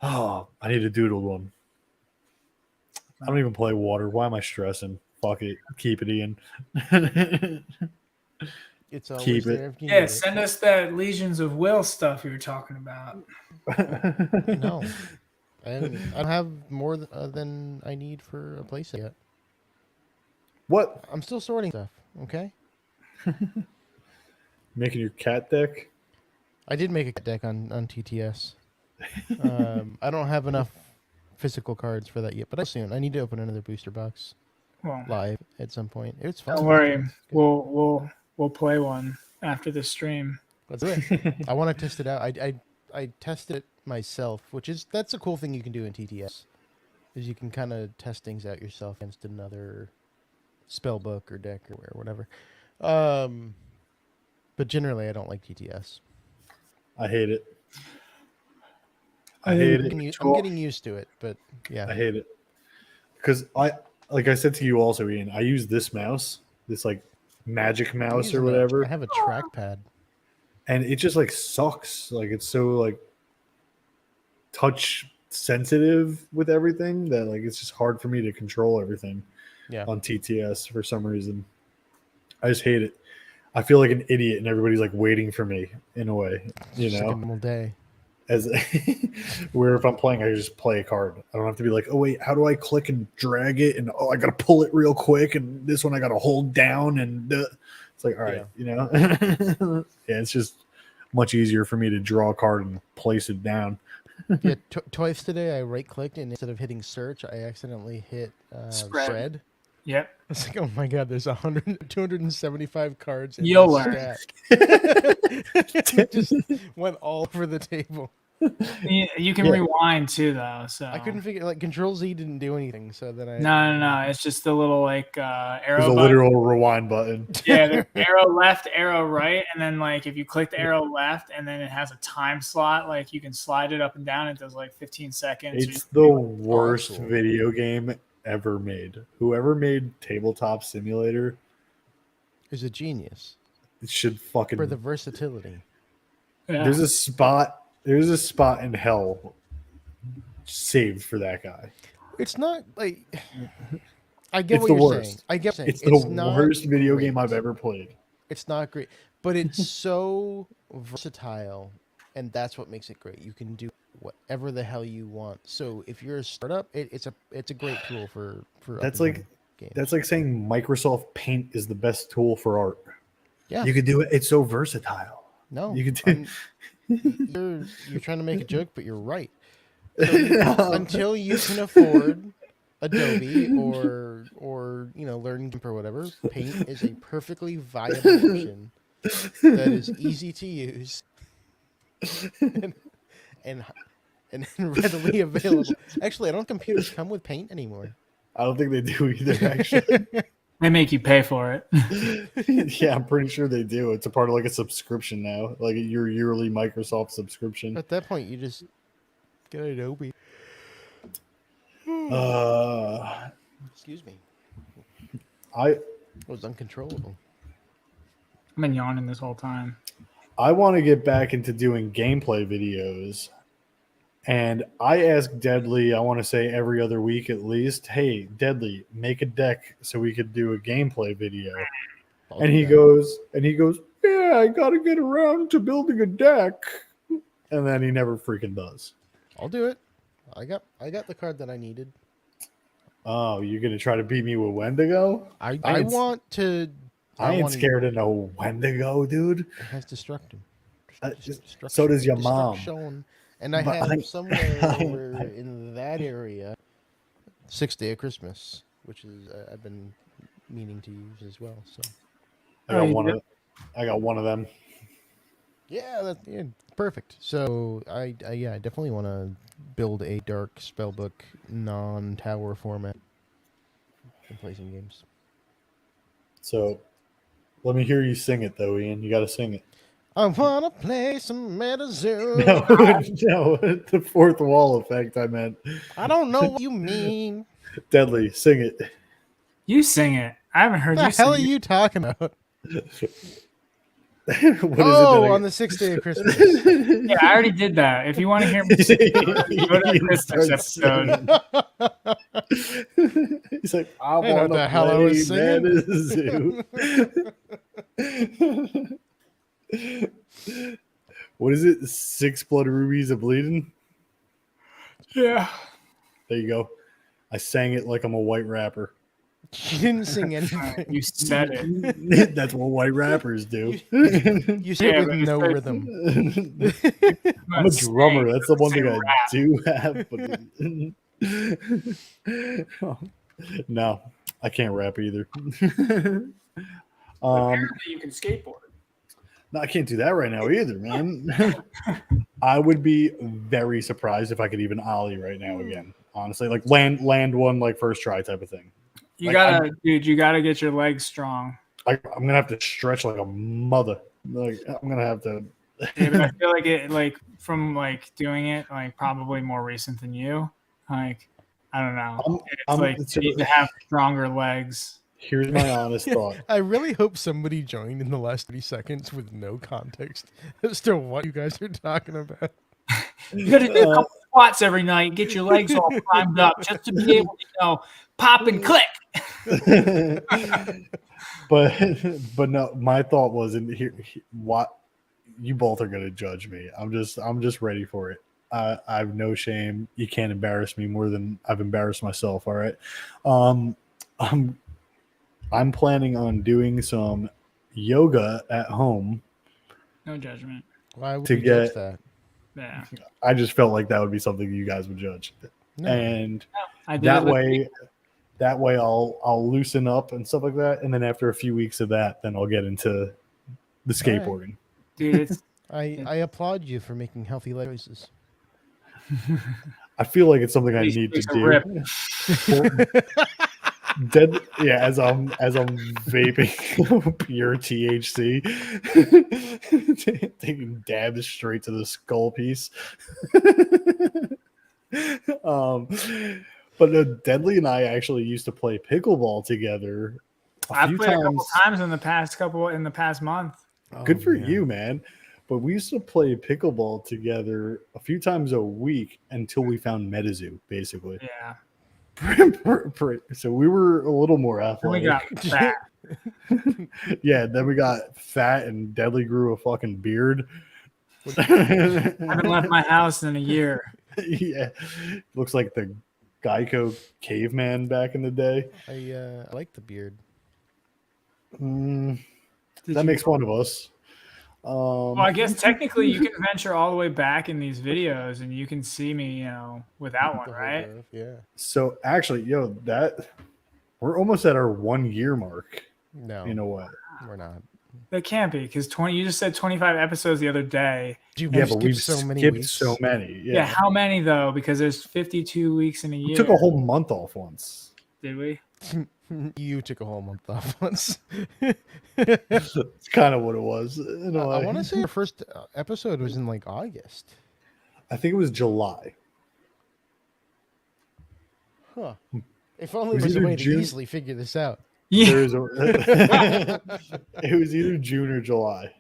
Oh, I need a doodled one. I don't even play water. Why am I stressing? Fuck it. Keep it, Ian. It's always Keep there. Yeah, send us that Legions of Will stuff you were talking about. No. I don't have more than I need for a playset yet. What? I'm still sorting stuff, okay? Making your cat deck? I did make a deck on TTS. I don't have enough physical cards for that yet, but soon. I need to open another booster box live at some point. It's fun. Don't worry. We'll play one after the stream. Let's do it. I want to test it out. I tested it myself, that's a cool thing you can do in TTS. Is you can kind of test things out yourself against another spell book or deck or whatever. But generally I don't like TTS. I hate it. I'm getting used to it, but yeah. I hate it. Because like I said to you also, Ian, I use this mouse, this like magic mouse or whatever. I have a trackpad. And it just like sucks. Like it's so like touch sensitive with everything that like it's just hard for me to control everything on TTS for some reason. I just hate it. I feel like an idiot and everybody's like waiting for me in a way, you know. Like a normal day. As where if I'm playing, I just play a card. I don't have to be like, oh wait, how do I click and drag it? And I gotta pull it real quick, and this one I gotta hold down, and it's like, all right, you know. Yeah, it's just much easier for me to draw a card and place it down. Yeah, twice today I right clicked and instead of hitting search, I accidentally hit spread. Yep. It's like, oh my god, there's 275 cards in this stack. Just went all over the table. You can rewind too, though. So I couldn't figure like Control Z didn't do anything. So then I no. It's just the little like arrow. There's a literal rewind button. Yeah, there's arrow left, arrow right, and then like if you click the arrow left, and then it has a time slot. Like you can slide it up and down. It does like 15 seconds. It's the worst video game ever made. Whoever made Tabletop Simulator is a genius. it should fucking. For the versatility. Yeah. There's a spot in hell saved for that guy. It's not like I get It's what the you're worst. saying. I get what you're It's saying. the not worst video great. game I've ever played. It's not great, but it's so versatile, and that's what makes it great. You can do whatever the hell you want. So if you're a startup, it's a great tool for That's up-and-coming like games. that's like saying Microsoft Paint is the best tool for art. Yeah. You could do it. It's so versatile. No, You could do. you're trying to make a joke, but you're right. So until you can afford Adobe or learn GIMP or whatever, Paint is a perfectly viable option that is easy to use and readily available. Actually, I don't think computers come with Paint anymore. I don't think they do either. Actually, They make you pay for it. yeah, I'm pretty sure they do. It's a part of like a subscription now, like your yearly Microsoft subscription. At that point, you just get Adobe. Excuse me. I It was uncontrollable. I've been yawning this whole time. want to get back into doing gameplay videos. And I ask Deadly, I want to say every other week at least, hey, Deadly, make a deck so we could do a gameplay video. And he goes, yeah, I got to get around to building a deck. And then he never freaking does. I'll do it. I got the card that I needed. Oh, you're going to try to beat me with Wendigo? I ain't- want to. I ain't scared to know Wendigo, dude. It has Destructum. So does your mom. Destruction. And I But have somewhere over in that area, 6th Day of Christmas, which is I've been meaning to use as well. So I got one of them. yeah, perfect. So I definitely want to build a dark spellbook non-tower format and play some games. So let me hear you sing it, though, Ian. You got to sing it. I want to play some Metazoo. No, the fourth wall effect, I meant. I don't know what you mean. Deadly, sing it. You sing it. I haven't heard What you the hell are sing it. you talking about? What is Oh, it on the 6th Day of Christmas. Yeah, I already did that. If you want to hear me sing it, go to the Christmas episode. He's like, I know want what to the hell I was play singing. Metazoo. What is it? 6 blood rubies a bleeding? Yeah. There you go. I sang it like I'm a white rapper. You didn't sing anything. You said it. That's what white rappers do. You said Yeah, with but you no said- rhythm. I'm a drummer. That's the one Say thing I rap. do have. But no, I can't rap either. Apparently you can skateboard. No, I can't do that right now either, man. I would be very surprised if I could even ollie right now again. Honestly, like land one like first try type of thing. You Like, gotta, dude. You gotta get your legs strong. I'm gonna have to stretch like a mother. Like I'm gonna have to. Yeah, but I feel like it, like from like doing it, like probably more recent than you. Like I don't know. It's like you need to have stronger legs. Here's my honest thought. I really hope somebody joined in the last 30 seconds with no context as to what you guys are talking about. You gotta do a couple squats every night, get your legs all primed up, just to be able to, pop and click. but no, my thought was in here. What you both are gonna judge me. I'm just ready for it. I have no shame. You can't embarrass me more than I've embarrassed myself. All right. I'm planning on doing some yoga at home. No judgment. Why would To we judge get- that? Yeah. I just felt like that would be something you guys would judge, No. and I did that it way I'll loosen up and stuff like that. And then after a few weeks of that, then I'll get into the skateboarding. dude, it's I applaud you for making healthy life choices. I feel like it's something I Please need to take a do. rip. As I'm vaping pure THC, taking dabs straight to the skull piece. But Deadly and I actually used to play pickleball together. I've played a couple times in the past month. Good for man. you, man. But we used to play pickleball together a few times a week until we found Metazoo, basically. Yeah. So we were a little more Then we athletic. got fat. Yeah, then we got fat and Deadly grew a fucking beard. I haven't left my house in a year. Yeah, looks like the Geico caveman back in the day. I like the beard. Mm, Did that you- makes one of us. Well, I guess technically you can venture all the way back in these videos and you can see me, without one, The whole right? growth, yeah. So actually, that we're almost at our 1 year mark No, in a way. we're not. That can't be because you just said 25 episodes the other day. You Yeah, but skipped we've so many skipped weeks. so many. Yeah. How many though? Because there's 52 weeks in a We year. took a whole month off once. Did we? You took a whole month off once. It's kind of what it was. In a I way. want to say our first episode was in like August. I think it was July. Huh. If only Was there was a either way to June- easily figure this out. Yeah. There's a, it was either June or July.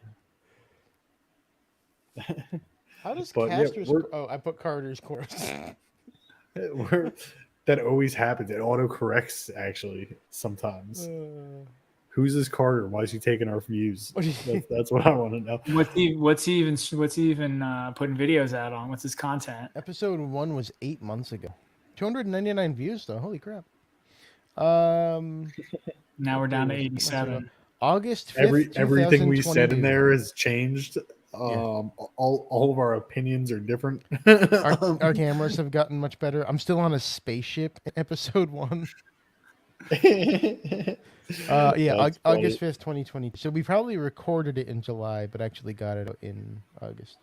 How does But, yeah, Castros? we're- I put Carter's course. That always happens. It auto corrects actually sometimes. Who's this Carter? Why is he taking our views? What do you- That's what I want to know. What's he even putting videos out on? What's his content? Episode 1 was 8 months ago. 299 views though. Holy crap. Now we're down to Must have 87. August 5th, Everything we said in 2022. there has changed. All of our opinions are different. Our cameras have gotten much better. I'm still on a spaceship in episode 1. That's August funny. 5th, 2020. So we probably recorded it in July, but actually got it in August.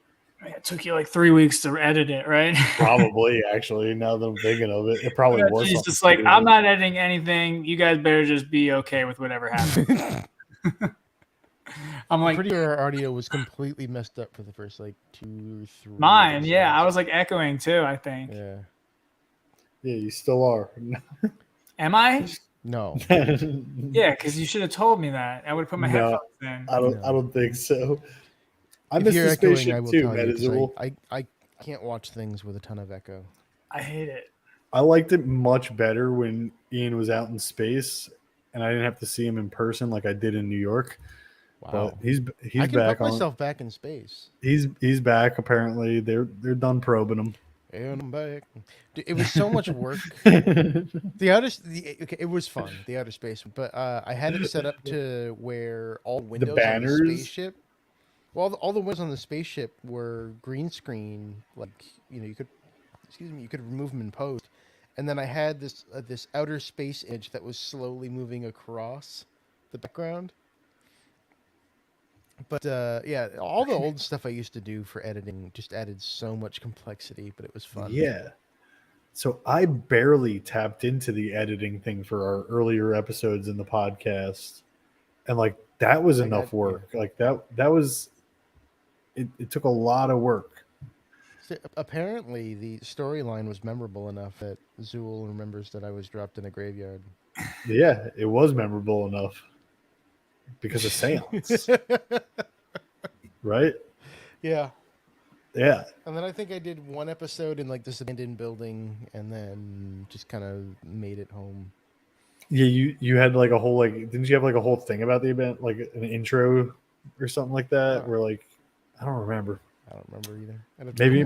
It took you like 3 weeks to edit it, right? Probably, actually, now that I'm thinking of it, it probably was. He's something just like, to do I'm with not editing anything. You guys better just be okay with whatever happens. I'm like, Pretty sure our audio was completely messed up for the first like 2 or 3. mine. Yeah, I episodes. was like echoing too, I think. Yeah. Yeah, you still are. Am I? No. Yeah, because you should have told me that. I would have put my No. headphones in. I don't think so. I If miss you're the echoing, spaceship I will too, tell you, 'cause Metazoo. I can't watch things with a ton of echo. I hate it. I liked it much better when Ian was out in space and I didn't have to see him in person like I did in New York. Wow. But he's I can back put on. myself back in space. He's back. Apparently, they're done probing him. And I'm back. Dude, it was so much work. It was fun, the outer space, but I had it set up to where all windows banners? on the spaceship, well, all the windows on the spaceship were green screen. Like you could, you could remove them in post. And then I had this outer space image that was slowly moving across the background. But yeah, all the old stuff I used to do for editing just added so much complexity, but it was fun. Yeah. So I barely tapped into the editing thing for our earlier episodes in the podcast. And like that was enough work. Like that was it took a lot of work. So, apparently the storyline was memorable enough that Zool remembers that I was dropped in a graveyard. Yeah, it was memorable enough. Because of Seance. Right? Yeah. Yeah. And then I think I did one episode in like this abandoned building and then just kind of made it home. Yeah, you had like a whole didn't you have like a whole thing about the event, like an intro or something like that? Where like I don't remember. I don't remember either. Maybe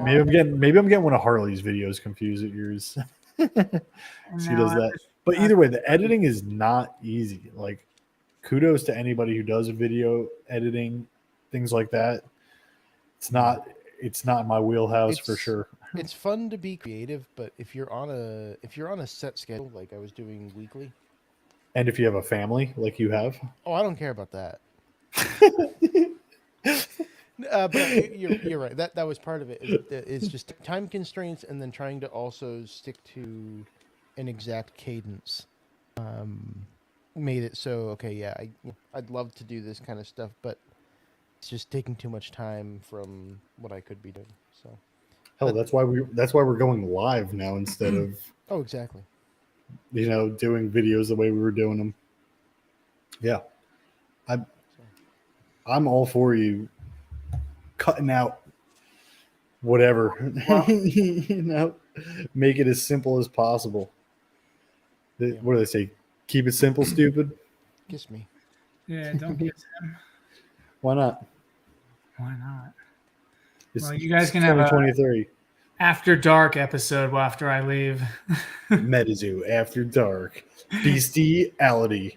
I'm getting one of Harley's videos confused at yours. She does that. But either way, the editing is not easy. Like kudos to anybody who does video editing, things like that. It's not my wheelhouse for sure. It's fun to be creative, but if you're on a set schedule like I was doing weekly, And if you have a family like you have, I don't care about that. But you're right. That was part of it. It's just time constraints, and then trying to also stick to an exact cadence. Made it so okay. Yeah, I'd love to do this kind of stuff, but it's just taking too much time from what I could be doing. So, hell, that's why we're going live now instead of exactly. doing videos the way we were doing them. Yeah, I'm all for you cutting out whatever. Well- You know, make it as simple as possible. What do they say? Keep it simple, stupid. Kiss me. Yeah, don't kiss him. Why not? Why not? It's, Well, you guys it's can have a 2023 after dark episode after I leave. Metazoo After Dark. Beastie-ality.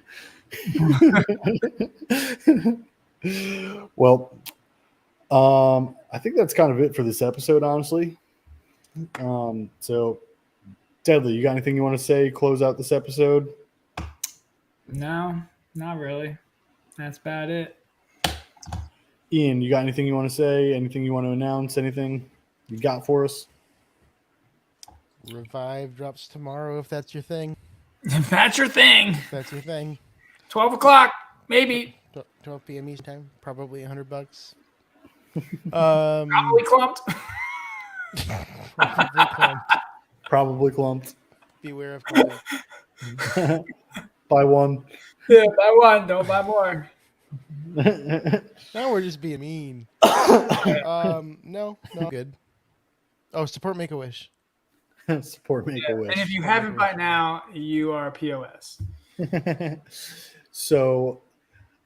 Well, I think that's kind of it for this episode, honestly. So, Deadly, you got anything you want to say? Close out this episode. No, not really. That's about it. Ian, you got anything you want to say? Anything you want to announce? Anything you got for us? Revive drops tomorrow if that's your thing. If that's your thing, If that's your thing. 12 o'clock, maybe. 12 p.m. East time. Probably $100. Probably clumped. Probably clumped. Probably clumped. Beware of clumping. Buy one. Yeah, buy one, don't buy more. Now we're just being mean. No, good. Oh, support Make-A-Wish. Support Make-A-Wish. And if you haven't by now, you are a POS. So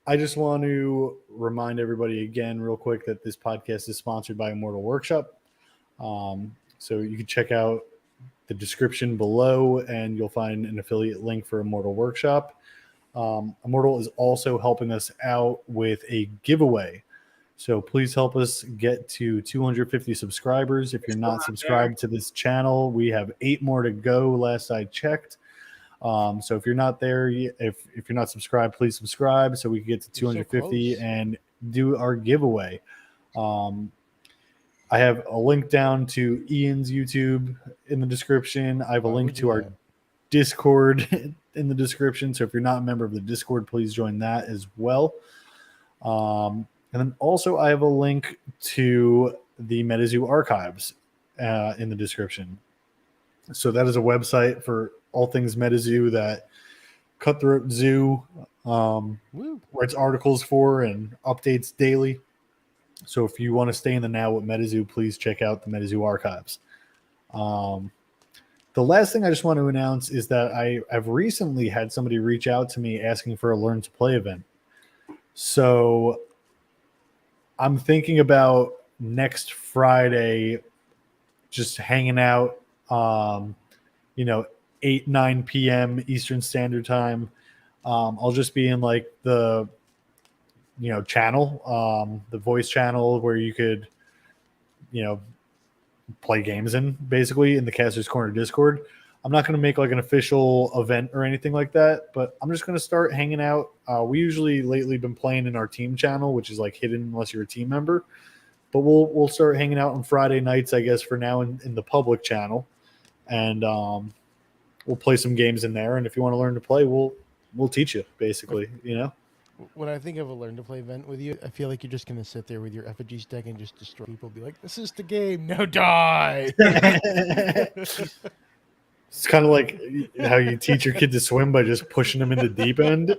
I just want to remind everybody again real quick that this podcast is sponsored by Immortal Workshop. So you can check out the description below and you'll find an affiliate link for Immortal Workshop. Immortal is also helping us out with a giveaway. So please help us get to 250 subscribers. If you're not subscribed to this channel, we have 8 more to go last I checked. So if you're not there, if you're not subscribed, please subscribe so we can get to 250 and do our giveaway. I have a link down to Ian's YouTube in the description. I have a link to our Discord in the description. So if you're not a member of the Discord, please join that as well. And then also I have a link to the Metazoo Archives in the description. So that is a website for all things Metazoo that Cutthroat Zoo writes articles for and updates daily. So if you want to stay in the now with Metazoo, please check out the Metazoo Archives. The last thing I just want to announce is that I've recently had somebody reach out to me asking for a Learn to Play event. So I'm thinking about next Friday just hanging out, 8, 9 p.m. Eastern Standard Time. I'll just be in like the channel, the voice channel where you could, play games in, basically, in the Castros Corner Discord. I'm not going to make like an official event or anything like that, but I'm just going to start hanging out. We usually lately been playing in our team channel, which is like hidden unless you're a team member. But we'll start hanging out on Friday nights, I guess, for now in the public channel, and we'll play some games in there. And if you want to learn to play, we'll teach you, basically. When I think of a Learn to Play event with you, I feel like you're just going to sit there with your effigies deck and just destroy people. Be like, this is the game. No, die. It's kind of like how you teach your kid to swim by just pushing them in the deep end.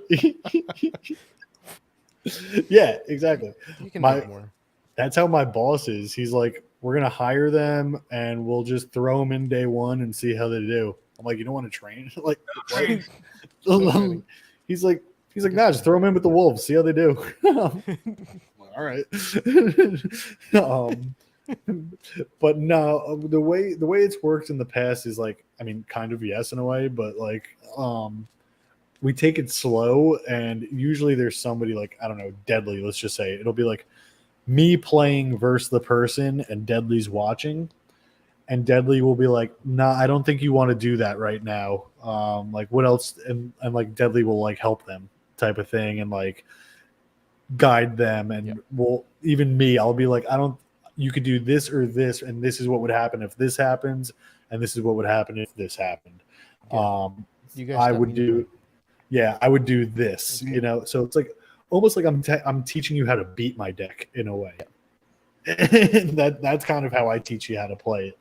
Yeah, exactly. You can do more. That's how my boss is. He's like, we're going to hire them and we'll just throw them in day one and see how they do. I'm like, you don't want to train? Like, he's like, nah, just throw them in with the wolves. See how they do. All right. But no, the way it's worked in the past is like, I mean, kind of yes in a way, but like, we take it slow, and usually there's somebody like, I don't know, Deadly. Let's just say it'll be like me playing versus the person, and Deadly's watching, and Deadly will be like, nah, I don't think you want to do that right now. Like what else? And like Deadly will like help them, type of thing, and like guide them, and even me, I'll be like, you could do this or this, and this is what would happen if this happens, and this is what would happen if this happened. You guys I would do this, so it's like almost like I'm teaching you how to beat my deck in a way. That's kind of how I teach you how to play it.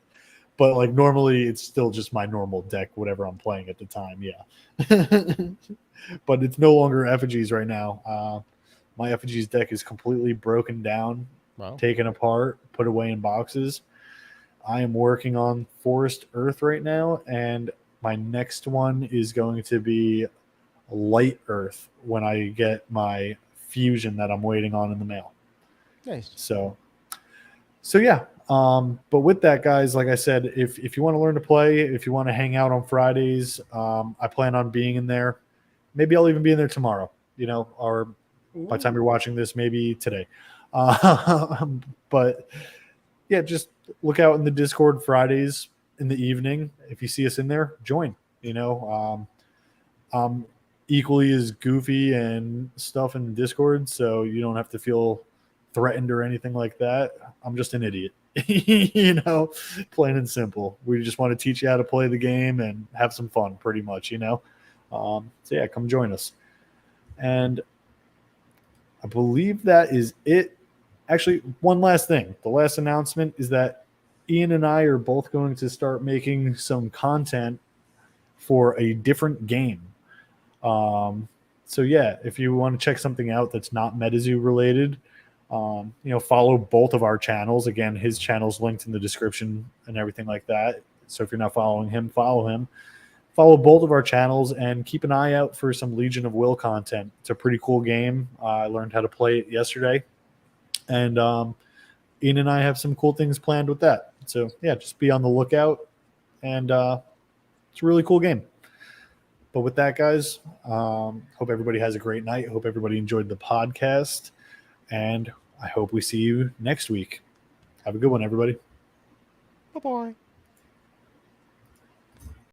But like normally it's still just my normal deck, whatever I'm playing at the time. Yeah. But it's no longer effigies right now. My effigies deck is completely broken down, Wow. taken apart, put away in boxes. I am working on Forest Earth right now, and my next one is going to be Light Earth when I get my fusion that I'm waiting on in the mail. Nice. So yeah. But with that, guys, like I said, if you want to learn to play, if you want to hang out on Fridays, I plan on being in there. Maybe I'll even be in there tomorrow, or by the time you're watching this, maybe today. But yeah, just look out in the Discord Fridays in the evening. If you see us in there, join. I'm equally as goofy and stuff in Discord, so you don't have to feel threatened or anything like that. I'm just an idiot, plain and simple. We just want to teach you how to play the game and have some fun, pretty much, So yeah, come join us. And I believe that is it. Actually, one last thing. The last announcement is that Ian and I are both going to start making some content for a different game. So yeah, if you want to check something out that's not Metazoo related, follow both of our channels. Again, his channel's linked in the description and everything like that. So if you're not following him, follow him. Follow both of our channels and keep an eye out for some Legion of Will content. It's a pretty cool game. I learned how to play it yesterday. And Ian and I have some cool things planned with that. So yeah, just be on the lookout. And it's a really cool game. But with that, guys, hope everybody has a great night. Hope everybody enjoyed the podcast. And I hope we see you next week. Have a good one, everybody. Bye-bye.